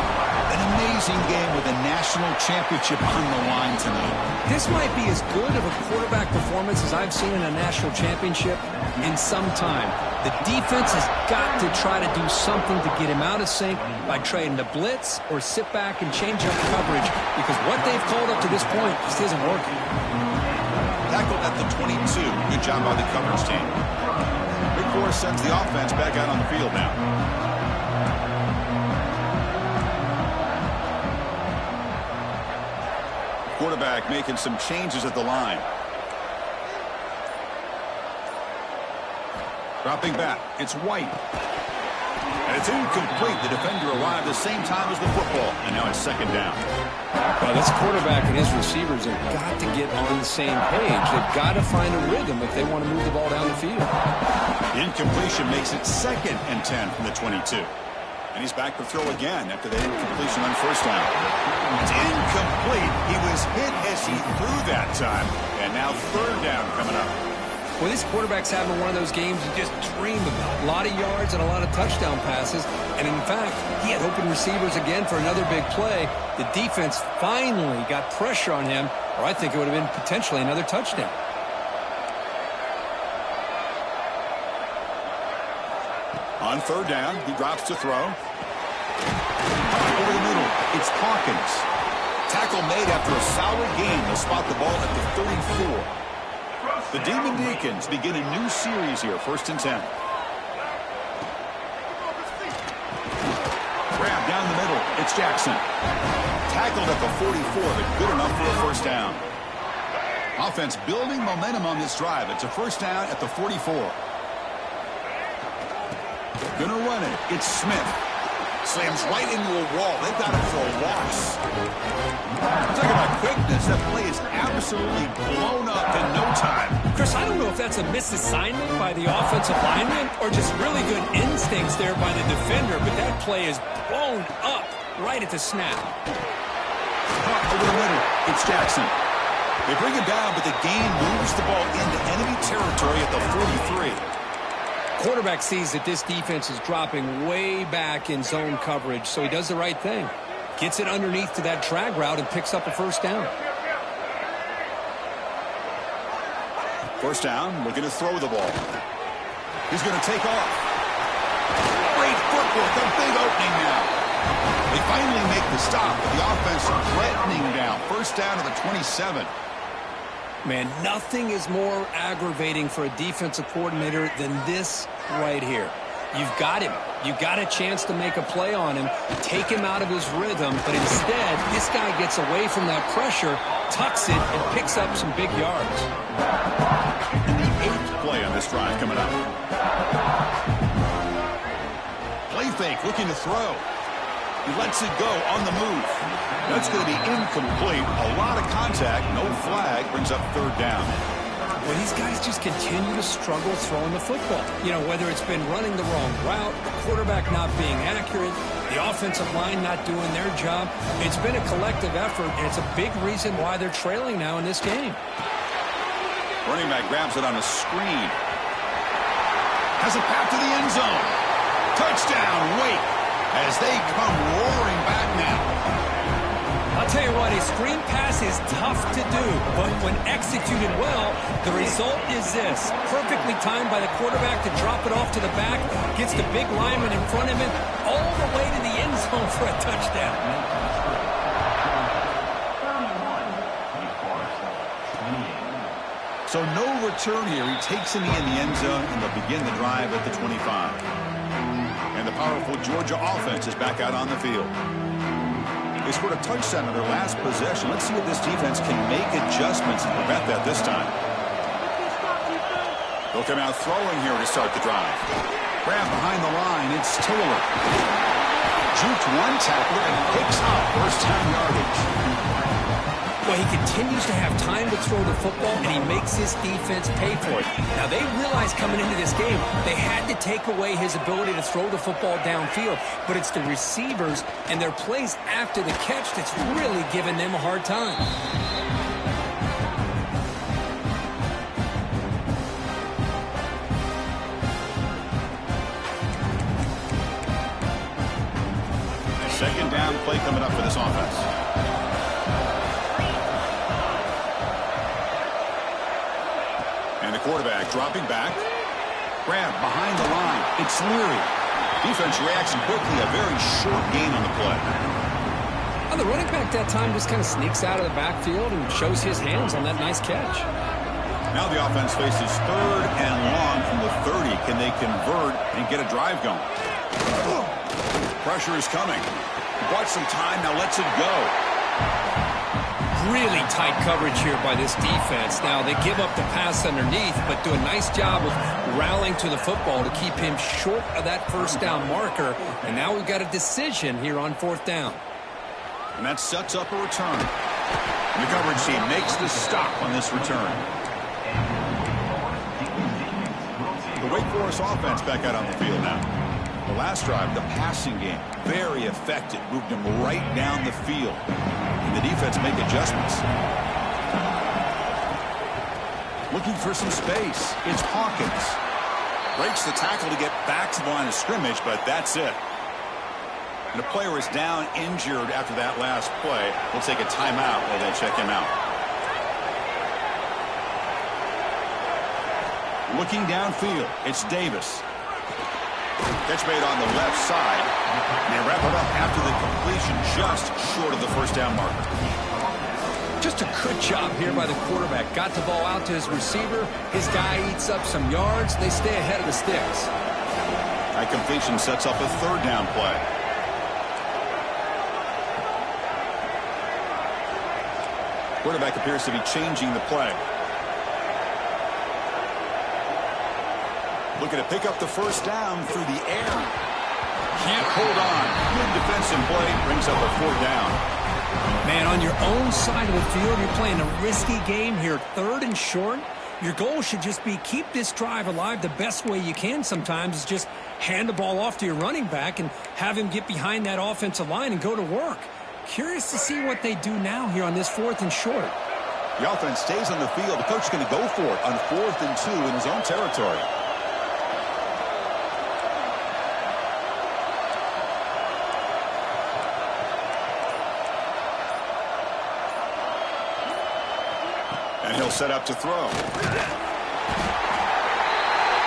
An amazing game with a national championship on the line tonight. This might be as good of a quarterback performance as I've seen in a national championship in some time. The defense has got to try to do something to get him out of sync by trying to blitz or sit back and change up coverage, because what they've called up to this point just isn't working. Tackled at the 22. Good job by the coverage team. Big Forest sends the offense back out on the field now. Quarterback making some changes at the line. Dropping back, it's White. And it's incomplete. The defender arrived the same time as the football, and now it's second down. Well, this quarterback and his receivers have got to get on the same page. They've got to find a rhythm if they want to move the ball down the field. The incompletion makes it 2nd and 10 from the 22. And he's back to throw again after that incompletion on first down. It's incomplete. He was hit as he threw that time. And now third down coming up. Well, this quarterback's having one of those games you just dream about. A lot of yards and a lot of touchdown passes. And in fact, he had open receivers again for another big play. The defense finally got pressure on him, or I think it would have been potentially another touchdown. On third down, he drops to throw. Over the middle, it's Hawkins. Tackle made after a solid gain. They'll spot the ball at the 34. The Demon Deacons begin a new series here, 1st and 10. Grab down the middle, it's Jackson. Tackled at the 44, but good enough for a first down. Offense building momentum on this drive. It's a first down at the 44. Gonna run it. It's Smith. Slams right into a wall. They've got him for a loss. Talk about quickness. That play is absolutely blown up in no time. Chris, I don't know if that's a misassignment by the offensive lineman or just really good instincts there by the defender, but that play is blown up right at the snap. Over the middle, it's Jackson. They bring him down, but the gain moves the ball into enemy territory at the 43. Quarterback sees that this defense is dropping way back in zone coverage, so he does the right thing. Gets it underneath to that drag route and picks up a first down. First down, looking to throw the ball. He's going to take off. Great footwork, a big opening now. They finally make the stop, but the offense threatening down. First down to the 27. Man, nothing is more aggravating for a defensive coordinator than this right here. You've got him. You've got a chance to make a play on him, take him out of his rhythm, but instead, this guy gets away from that pressure, tucks it, and picks up some big yards. And the 8th play on this drive coming up. Play fake, looking to throw. He lets it go on the move. That's going to be incomplete. A lot of contact, no flag, brings up third down. Well, these guys just continue to struggle throwing the football. You know, whether it's been running the wrong route, the quarterback not being accurate, the offensive line not doing their job. It's been a collective effort, and it's a big reason why they're trailing now in this game. Running back grabs it on a screen. Has a path to the end zone. Touchdown, Wake, as they come roaring back now. I'll tell you what, a screen pass is tough to do, but when executed well, the result is this. Perfectly timed by the quarterback to drop it off to the back, gets the big lineman in front of him, all the way to the end zone for a touchdown. So no return here. He takes in the end zone, and they'll begin the drive at the 25. And the powerful Georgia offense is back out on the field. They scored a touchdown in their last possession. Let's see if this defense can make adjustments and prevent that this time. They'll come out throwing here to start the drive. Grab behind the line. It's Taylor. Juked one tackler and picks up first down yardage. Well, he continues to have time to throw the football, and he makes his defense pay for it. Now, they realized coming into this game they had to take away his ability to throw the football downfield, but it's the receivers and their plays after the catch that's really giving them a hard time. A second down play coming up for this offense. And the quarterback dropping back. Grab behind the line. It's Leary. Defense reacts quickly. A very short gain on the play. Well, the running back that time just kind of sneaks out of the backfield and shows his hands on that nice catch. Now the offense faces third and long from the 30. Can they convert and get a drive going? Pressure is coming. Bought some time. Now lets it go. Really tight coverage here by this defense. Now, they give up the pass underneath, but do a nice job of rallying to the football to keep him short of that first down marker. And now we've got a decision here on fourth down. And that sets up a return. And the coverage team makes the stop on this return. The Wake Forest offense back out on the field now. The last drive, the passing game, very effective. Moved him right down the field. And the defense make adjustments. Looking for some space. It's Hawkins. Breaks the tackle to get back to the line of scrimmage, but that's it. And the player is down injured after that last play. We'll take a timeout while they check him out. Looking downfield, it's Davis. Catch made on the left side. And they wrap it up after the completion, just short of the first down marker. Just a good job here by the quarterback. Got the ball out to his receiver. His guy eats up some yards. They stay ahead of the sticks. That completion sets up a third down play. Quarterback appears to be changing the play. Looking to pick up the first down through the air. Can't hold on. Good Pass in play brings up a 4th down. Man, on your own side of the field, you're playing a risky game here. 3rd and short. Your goal should just be keep this drive alive the best way you can sometimes is just hand the ball off to your running back and have him get behind that offensive line and go to work. Curious to see what they do now here on this 4th and short. The offense stays on the field. The coach is going to go for it on 4th and 2 in his own territory. And he'll set up to throw.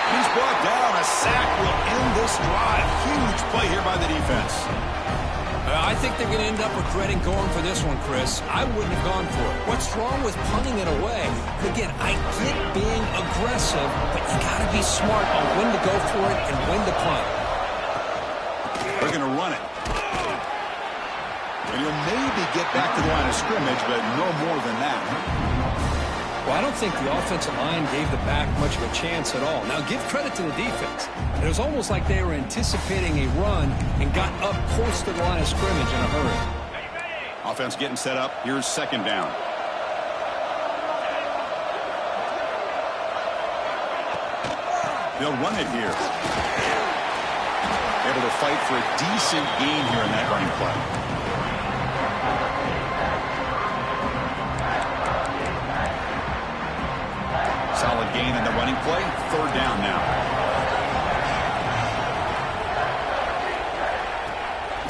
He's brought down. A sack will end this drive. Huge play here by the defense. I think they're going to end up regretting going for this one, Chris. I wouldn't have gone for it. What's wrong with punting it away? Again, I get being aggressive, but you got to be smart on when to go for it and when to punt. They're going to run it. And he'll maybe get back to the line of scrimmage, but no more than that. Well, I don't think the offensive line gave the back much of a chance at all. Now, give credit to the defense. It was almost like they were anticipating a run and got up close to the line of scrimmage in a hurry. Offense getting set up. Here's 2nd down. They'll run it here. Able to fight for a decent gain here in that running play. Solid gain in the running play. 3rd down now.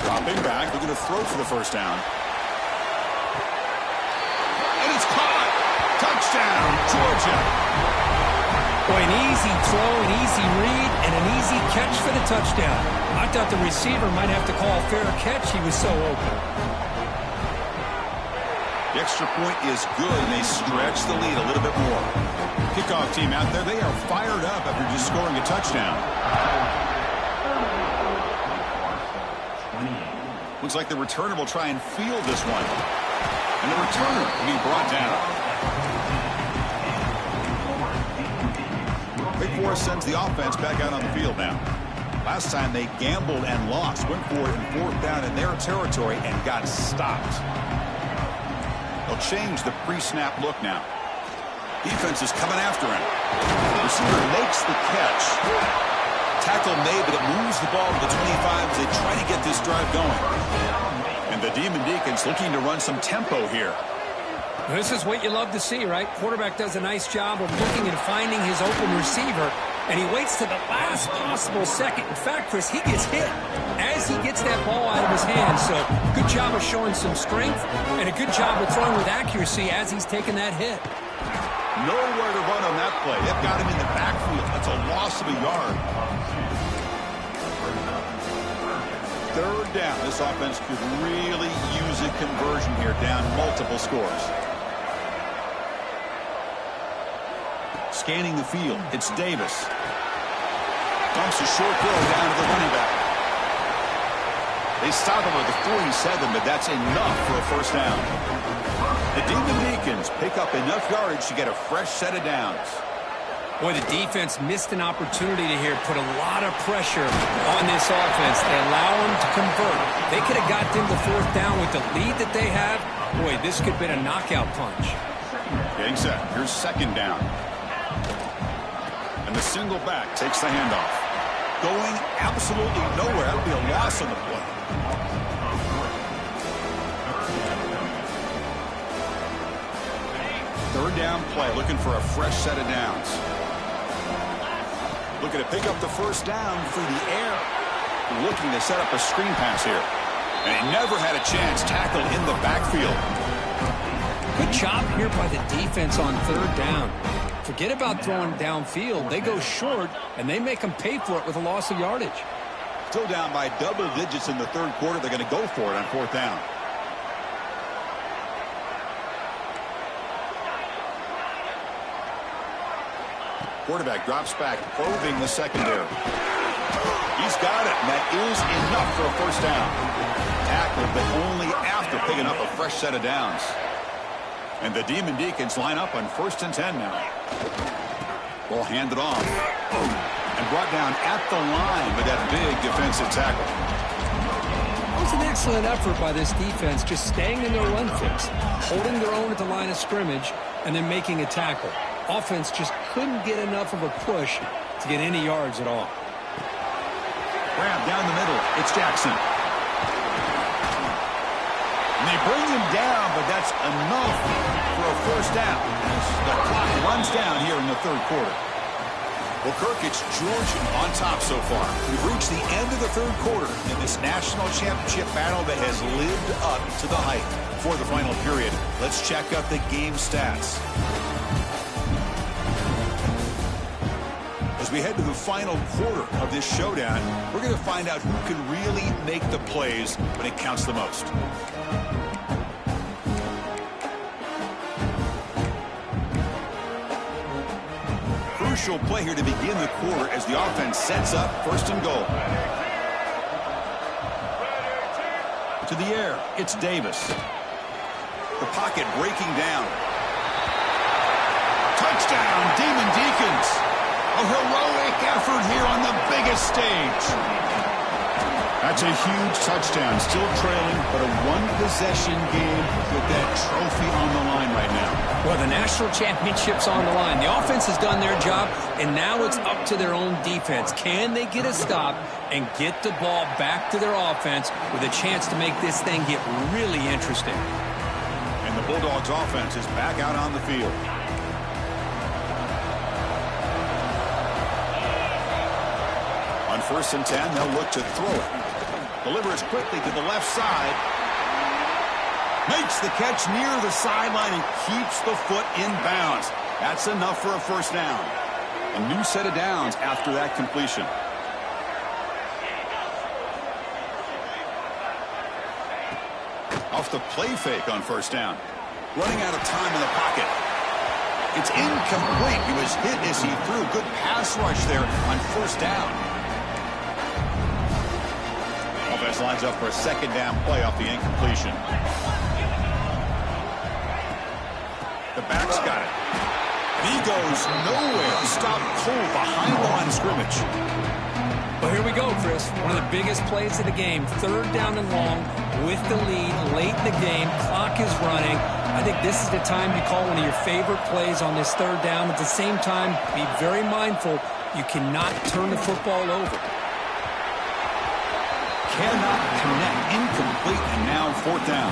Dropping back. They're going to throw for the 1st down. And it's caught. Touchdown, Georgia. Boy, an easy throw, an easy read, and an easy catch for the touchdown. I thought the receiver might have to call a fair catch. He was so open. The extra point is good, and they stretch the lead a little bit more. Kickoff team out there, they are fired up after just scoring a touchdown. Looks like the returner will try and field this one. And the returner will be brought down. Big Forest sends the offense back out on the field now. Last time they gambled and lost, went for it in 4th down in their territory and got stopped. They'll change the pre-snap look now. Defense is coming after him. The receiver makes the catch. Tackle made, but it moves the ball to the 25 as they try to get this drive going. And the Demon Deacons looking to run some tempo here. This is what you love to see, right? Quarterback does a nice job of looking and finding his open receiver, and he waits to the last possible second. In fact, Chris, he gets hit as he gets that ball out of his hands. So good job of showing some strength and a good job of throwing with accuracy as he's taking that hit. Nowhere to run on that play. They've got him in the backfield. That's a loss of a yard. 3rd down. This offense could really use a conversion here, down multiple scores. Scanning the field. It's Davis. Dumps a short throw down to the running back. They stop him at the 47, but that's enough for a 1st down. The Demon Deacons pick up enough yardage to get a fresh set of downs. Boy, the defense missed an opportunity to here put a lot of pressure on this offense. They allow them to convert. They could have got them to 4th down with the lead that they have. Boy, this could have been a knockout punch. Getting set. Here's 2nd down. And the single back takes the handoff. Going absolutely nowhere. That would be a loss on the play. Third down play, looking for a fresh set of downs. Looking to pick up the 1st down through the air. Looking to set up a screen pass here. And he never had a chance. Tackled in the backfield. Good job here by the defense on 3rd down. Forget about throwing downfield. They go short, and they make them pay for it with a loss of yardage. Still down by double digits in the 3rd quarter. They're going to go for it on 4th down. Quarterback drops back, probing the secondary. He's got it, and that is enough for a 1st down. Tackled, but only after picking up a fresh set of downs. And the Demon Deacons line up on 1st and 10 now. Ball handed off. And brought down at the line with that big defensive tackle. Wasn't that excellent effort by this defense, just staying in their run fix, holding their own at the line of scrimmage, and then making a tackle. Offense just couldn't get enough of a push to get any yards at all. Grab down the middle. It's Jackson. And they bring him down, but that's enough for a first down as the clock runs down here in the third quarter. Well, Kirk, it's Georgia on top so far. We've reached the end of the third quarter in this national championship battle that has lived up to the hype. For the final period, let's check out the game stats. As we head to the final quarter of this showdown, we're going to find out who can really make the plays when it counts the most. Crucial play here to begin the quarter as the offense sets up first and goal. To the air, it's Davis. The pocket breaking down. Touchdown, Demon Deacons. A heroic effort here on the biggest stage. That's a huge touchdown. Still trailing, but a one-possession game with that trophy on the line right now. Well, the national championship's on the line. The offense has done their job, and now it's up to their own defense. Can they get a stop and get the ball back to their offense with a chance to make this thing get really interesting? And the Bulldogs offense is back out on the field. On 1st and 10, they'll look to throw it. Delivers quickly to the left side. Makes the catch near the sideline and keeps the foot in bounds. That's enough for a first down. A new set of downs after that completion. Off the play fake on first down. Running out of time in the pocket. It's incomplete. He was hit as he threw. Good pass rush there on first down. Offense lines up for a second down play off the incompletion. The back's got it. And he goes nowhere. Stop cold behind the line of scrimmage. Well, here we go, Chris. One of the biggest plays of the game. 3rd down and long with the lead late in the game. Clock is running. I think this is the time you call one of your favorite plays on this 3rd down. At the same time, be very mindful. You cannot turn the football over. Cannot connect. Incomplete, and now 4th down.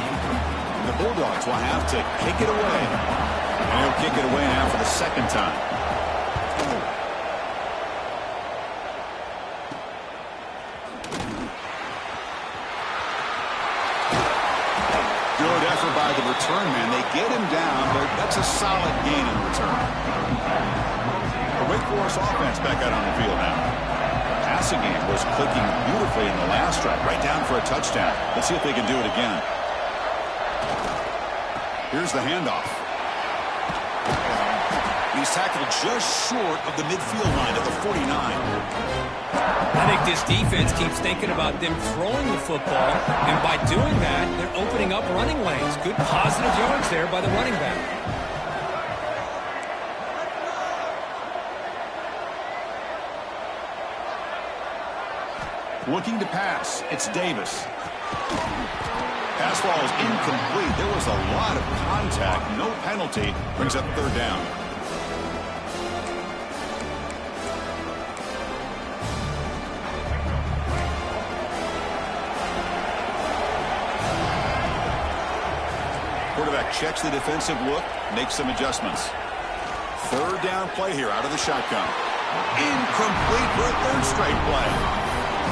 The Bulldogs will have to kick it away. And he'll kick it away now for the second time. Good effort by the return man. They get him down, but that's a solid gain in return. The Wake Forest offense back out on the field now. Passing game was clicking beautifully in the last drive, right down for a touchdown. Let's see if they can do it again. Here's the handoff. He's tackled just short of the midfield line at the 49. I think this defense keeps thinking about them throwing the football, and by doing that, they're opening up running lanes. Good positive yards there by the running back. Looking to pass. It's Davis. Pass ball is incomplete. There was a lot of contact. No penalty. Brings up 3rd down. Quarterback checks the defensive look, makes some adjustments. 3rd down play here out of the shotgun. Incomplete for a 3rd straight play.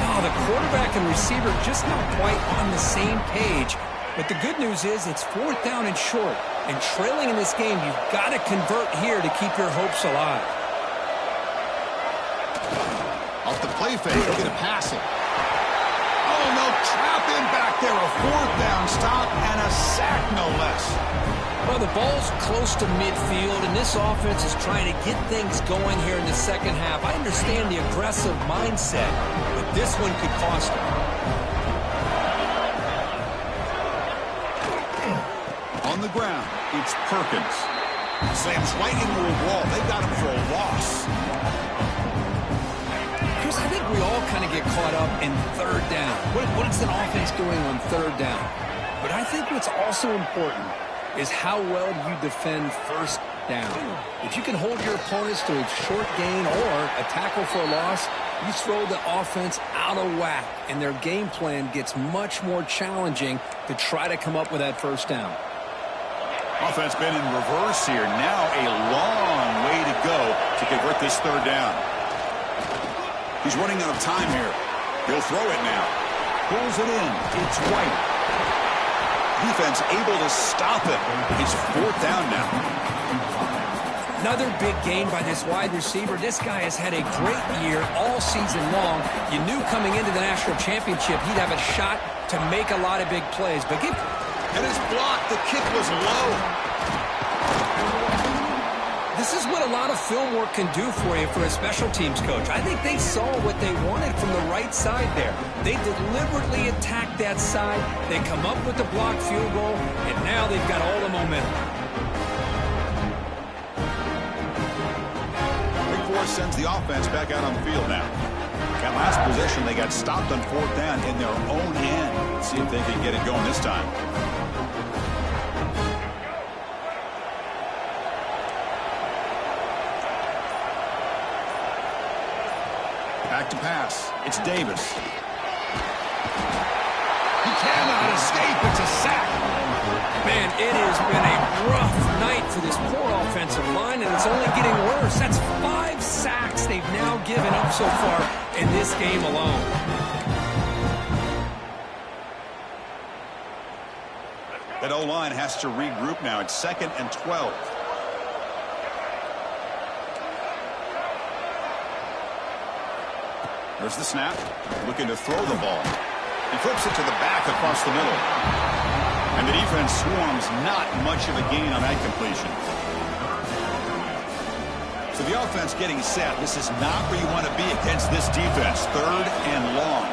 Oh, the quarterback and receiver just not quite on the same page. But the good news is it's 4th down and short. And trailing in this game, you've got to convert here to keep your hopes alive. Off the play fake, they're going to pass it. Oh, no, trap him back there. A 4th down stop and a sack, no less. Well, the ball's close to midfield, and this offense is trying to get things going here in the second half. I understand the aggressive mindset, but this one could cost them. On the ground, it's Perkins. Slams right into a wall. They got him for a loss. Chris, I think we all kind of get caught up in third down. What is an offense doing on third down? But I think what's also important is how well you defend first down. If you can hold your opponents to a short gain or a tackle for a loss, you throw the offense out of whack, and their game plan gets much more challenging to try to come up with that first down. Offense been in reverse here. Now a long way to go to convert this third down. He's running out of time here. He'll throw it now. Pulls it in. It's White. Defense able to stop it. It's fourth down now. Another big gain by this wide receiver. This guy has had a great year all season long. You knew coming into the national championship he'd have a shot to make a lot of big plays. But and his block, the kick was low. This is what a lot of film work can do for you for a special teams coach. I think they saw what they wanted from the right side there. They deliberately attacked that side. They come up with the blocked field goal, and now they've got all the momentum. Big Four sends the offense back out on the field now. That last possession, they got stopped on fourth down in their own end. Let's see if they can get it going this time. Back to pass. It's Davis. He cannot escape. It's a sack. Man, it has been a rough night for this poor offensive line, and it's only getting worse. That's 5 sacks they've now given up so far in this game alone. That O-line has to regroup now. It's 2nd and 12. There's the snap. Looking to throw the ball. He flips it to the back across the middle. And the defense swarms not much of a gain on that completion. So the offense getting set. This is not where you want to be against this defense. 3rd and long.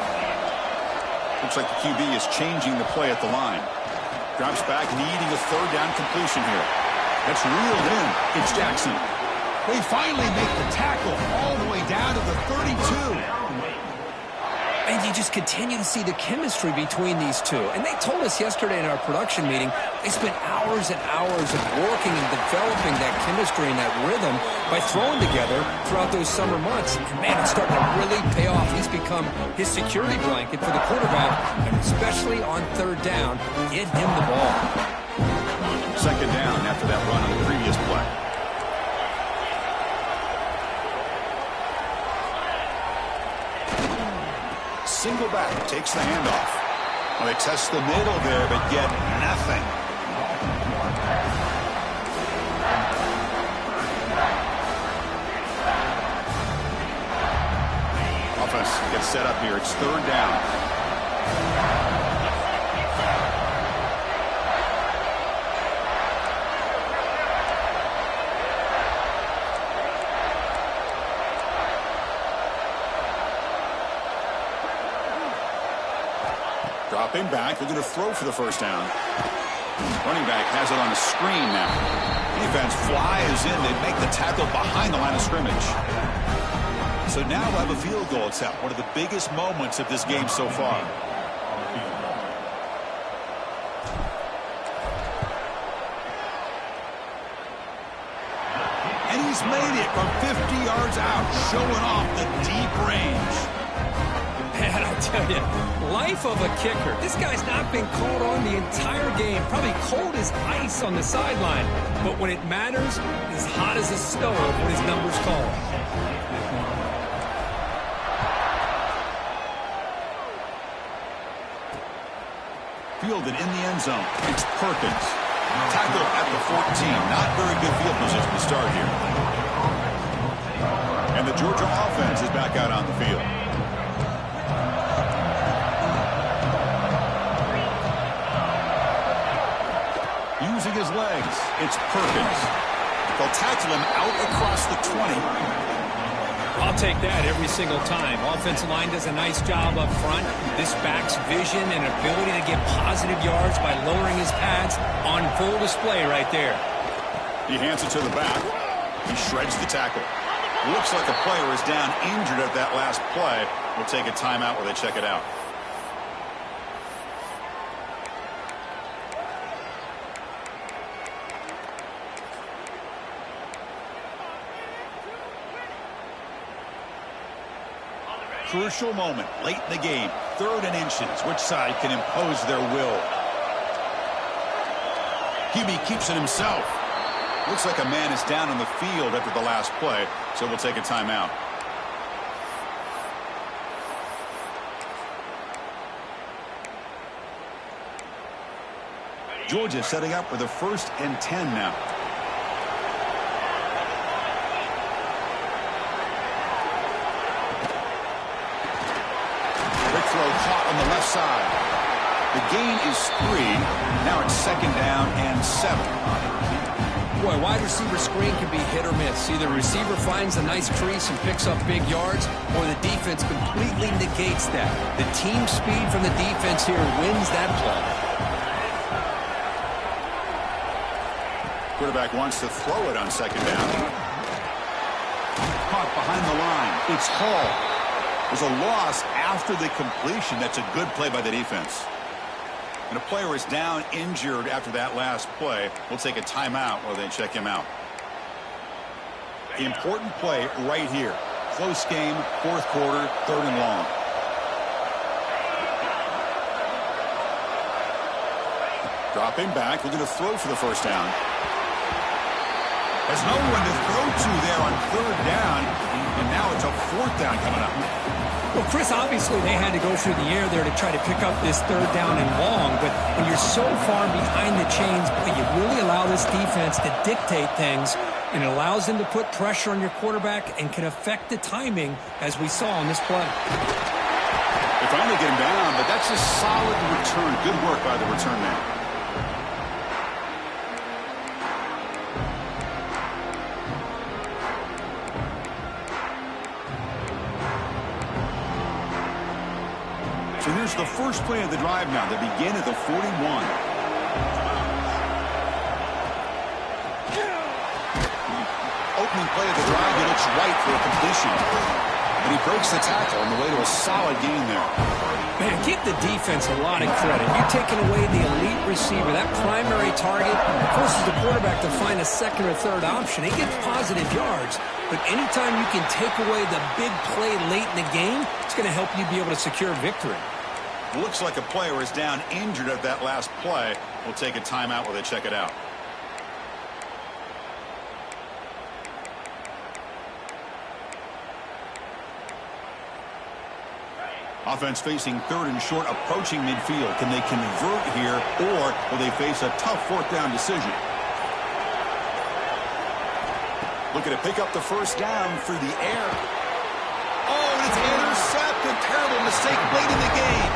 Looks like the QB is changing the play at the line. Drops back, needing a 3rd down completion here. That's reeled in. It's Jackson. They finally make the tackle all the way down to the 32. And you just continue to see the chemistry between these two. And they told us yesterday in our production meeting, they spent hours and hours of working and developing that chemistry and that rhythm by throwing together throughout those summer months. And man, it's starting to really pay off. He's become his security blanket for the quarterback, and especially on 3rd down, get him the ball. 2nd down after that run on the previous play. Single back, takes the handoff. Well, they test the middle there, but get nothing. Offense gets set up here. It's 3rd down. Dropping back, they're going to throw for the first down. Running back has it on the screen now. Defense flies in. They make the tackle behind the line of scrimmage. So now we'll have a field goal attempt. One of the biggest moments of this game so far. And he's made it from 50 yards out, showing off the deep range. Man, I tell you, life of a kicker. This guy's not been called on the entire game. Probably cold as ice on the sideline. But when it matters, as hot as a stove when his number's called. Fielded in the end zone. It's Perkins. Tackled at the 14. Not very good field position to start here. And the Georgia offense is back out on the field. Using his legs, it's Perkins. They'll tackle him out across the 20. I'll take that every single time. Offensive line does a nice job up front. This back's vision and ability to get positive yards by lowering his pads on full display right there. He hands it to the back. He shreds the tackle. Looks like a player is down injured at that last play. We'll take a timeout while they check it out. Crucial moment late in the game. 3rd and inches. Which side can impose their will? QB keeps it himself. Looks like a man is down on the field after the last play, so we'll take a timeout. Georgia setting up with a 1st and 10 now. Quick throw caught on the left side. The gain is 3. Now it's 2nd down and 7. Boy, wide receiver screen can be hit or miss. Either receiver finds a nice crease and picks up big yards, or the defense completely negates that. The team speed from the defense here wins that play. Quarterback wants to throw it on 2nd down. Caught behind the line. It's Hall. There's a loss after the completion. That's a good play by the defense. And a player is down injured after that last play. We'll take a timeout while they check him out. Important play right here. Close game, 4th quarter, 3rd and long. Dropping back, looking to throw for the 1st down. Has no one to throw to there on 3rd down, and now it's a 4th down coming up. Well, Chris, obviously they had to go through the air there to try to pick up this 3rd down and long, but when you're so far behind the chains, you really allow this defense to dictate things, and it allows them to put pressure on your quarterback and can affect the timing, as we saw on this play. They finally get him down, but that's a solid return. Good work by the return man. So here's the first play of the drive now. They begin at the 41. Opening play of the drive, he looks right for a completion. And he breaks the tackle on the way to a solid gain there. Man, give the defense a lot of credit. You're taking away the elite receiver, that primary target, forces the quarterback to find a 2nd or 3rd option. He gets positive yards, but anytime you can take away the big play late in the game, it's going to help you be able to secure victory. Looks like a player is down injured at that last play. We'll take a timeout while they check it out. Offense facing 3rd and short, approaching midfield. Can they convert here, or will they face a tough 4th down decision? Looking to pick up the 1st down through the air. Oh, and it's intercepted. Terrible mistake late in the game.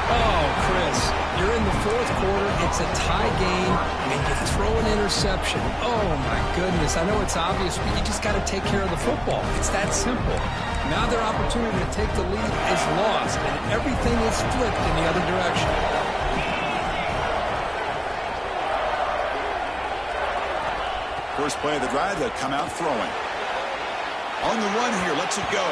Oh, Chris, you're in the 4th quarter. It's a tie game, and you throw an interception. Oh, my goodness. I know it's obvious, but you just got to take care of the football. It's that simple. Now their opportunity to take the lead is lost, and everything is flipped in the other direction. First play of the drive, they'll come out throwing. On the run here, lets it go.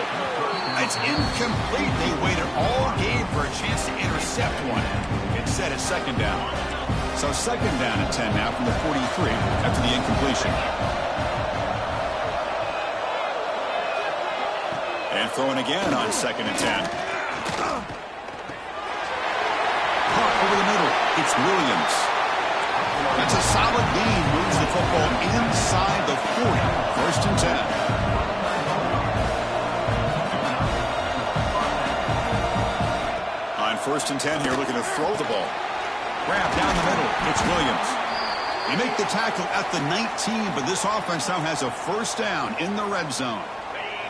It's incomplete. They waited all game for a chance to intercept one. Instead, it's 2nd down. So 2nd down and 10 now from the 43 after the incompletion. And throwing again on 2nd and 10. Caught over the middle. It's Williams. That's a solid gain. Moves the football inside the 40. 1st and 10. On 1st and 10 here, looking to throw the ball. Grab down the middle. It's Williams. They make the tackle at the 19, but this offense now has a 1st down in the red zone.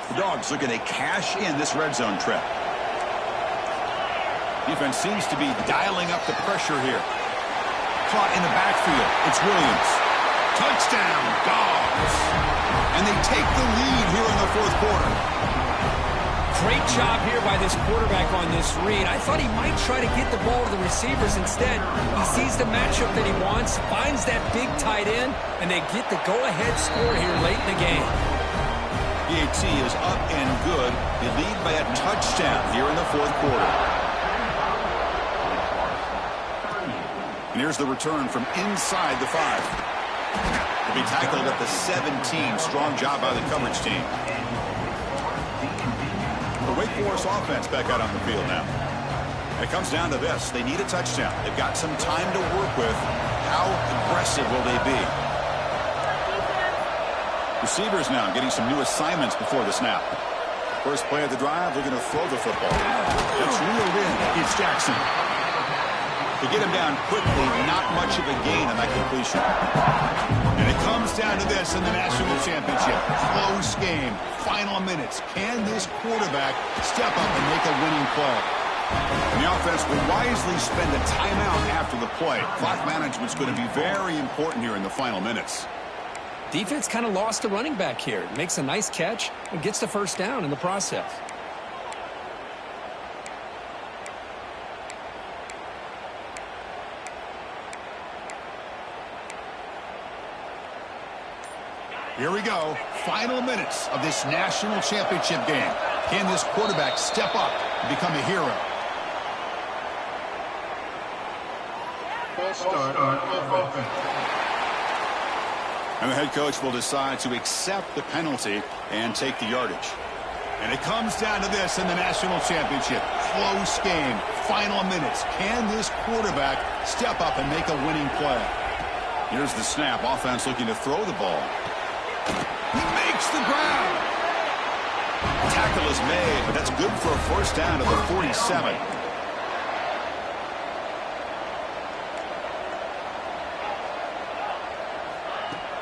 The Dogs looking to cash in this red zone trip. Defense seems to be dialing up the pressure here. Caught in the backfield. It's Williams. Touchdown, Dogs. And they take the lead here in the 4th quarter. Great job here by this quarterback on this read. I thought he might try to get the ball to the receivers. Instead, he sees the matchup that he wants, finds that big tight end, and they get the go-ahead score here late in the game. PAT is up and good. They lead by a touchdown here in the fourth quarter. And here's the return from inside the 5. He'll be tackled at the 17. Strong job by the coverage team. The Wake Forest offense back out on the field now. It comes down to this. They need a touchdown. They've got some time to work with. How aggressive will they be? Receivers now getting some new assignments before the snap. First play of the drive, they're going to throw the football. That's reeled in. It's Jackson. To get him down quickly, not much of a gain on that completion. And it comes down to this in the national championship. Close game. Final minutes. Can this quarterback step up and make a winning play? And the offense will wisely spend a timeout after the play. Clock management's going to be very important here in the final minutes. Defense kind of lost the running back here. Makes a nice catch and gets the first down in the process. Here we go. Final minutes of this national championship game. Can this quarterback step up and become a hero? False start on offense. And the head coach will decide to accept the penalty and take the yardage. And it comes down to this in the national championship. Close game. Final minutes. Can this quarterback step up and make a winning play? Here's the snap. Offense looking to throw the ball. He makes the grab. Tackle is made, but that's good for a first down at the 47.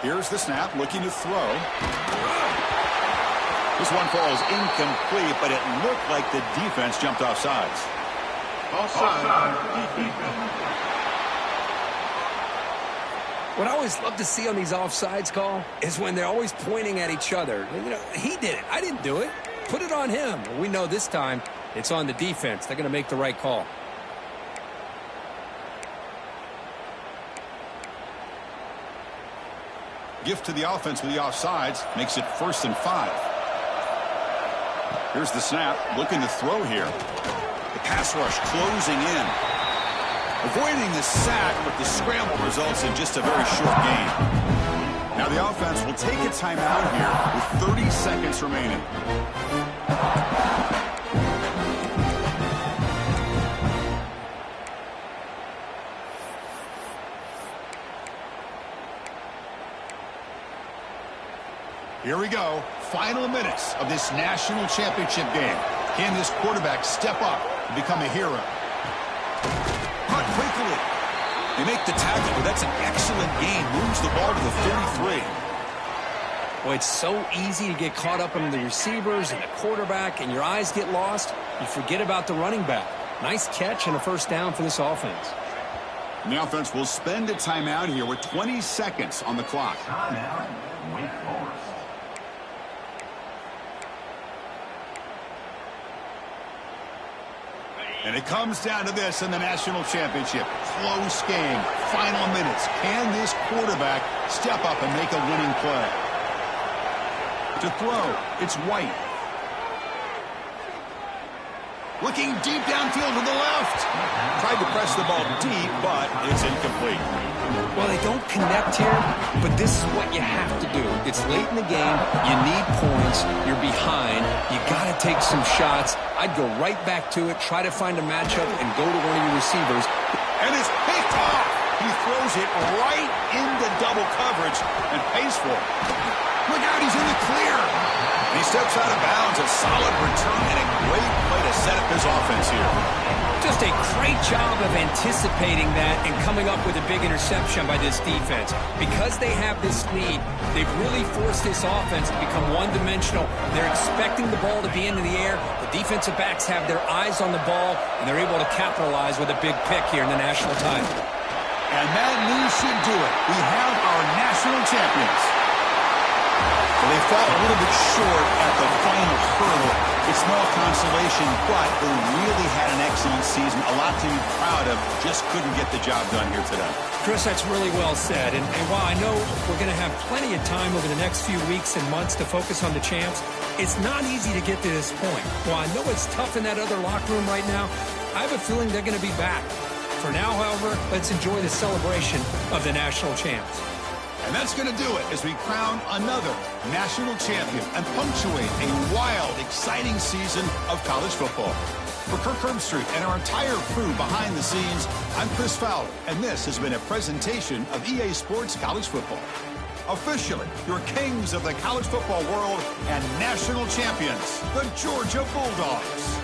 Here's the snap, looking to throw. This one falls incomplete, but it looked like the defense jumped off sides. Offside. Defense. What I always love to see on these offsides call is when they're always pointing at each other. You know, he did it. I didn't do it. Put it on him. We know this time it's on the defense. They're going to make the right call. Gift to the offense with the offsides makes it 1st and 5. Here's the snap, looking to throw here. The pass rush closing in. Avoiding the sack, but the scramble results in just a very short gain. Now the offense will take a timeout here with 30 seconds remaining. Here we go. Final minutes of this national championship game. Can this quarterback step up and become a hero? Caught quickly. They make the tackle, but that's an excellent gain. Moves the ball to the 33. Well, it's so easy to get caught up in the receivers and the quarterback, and your eyes get lost. You forget about the running back. Nice catch and a first down for this offense. And the offense will spend a timeout here with 20 seconds on the clock. Timeout. Wake Forest. And it comes down to this in the national championship. Close game. Final minutes. Can this quarterback step up and make a winning play? To throw, it's White. Looking deep downfield to the left. Tried to press the ball deep, but it's incomplete. Well, they don't connect here, but this is what you have to do. It's late in the game. You need points. You're behind. You got to take some shots. I'd go right back to it, try to find a matchup, and go to one of your receivers. And it's picked off. He throws it right into double coverage and pays for it. Look out, he's in the clear. He steps out of bounds. A solid return and a great play to set up his offense here. Just a great job of anticipating that and coming up with a big interception by this defense. Because they have this lead, they've really forced this offense to become one-dimensional. They're expecting the ball to be into the air. The defensive backs have their eyes on the ball, and they're able to capitalize with a big pick here in the national title. And that news should do it. We have our national champions. Well, they fell a little bit short at the final hurdle. It's no consolation, but they really had an excellent season. A lot to be proud of. Just couldn't get the job done here today. Chris, that's really well said. And while I know we're going to have plenty of time over the next few weeks and months to focus on the champs, it's not easy to get to this point. While I know it's tough in that other locker room right now, I have a feeling they're going to be back. For now, however, let's enjoy the celebration of the national champs. And that's going to do it as we crown another national champion and punctuate a wild, exciting season of college football. For Kirk Herbstreit and our entire crew behind the scenes, I'm Chris Fowler, and this has been a presentation of EA Sports College Football. Officially, your kings of the college football world and national champions, the Georgia Bulldogs.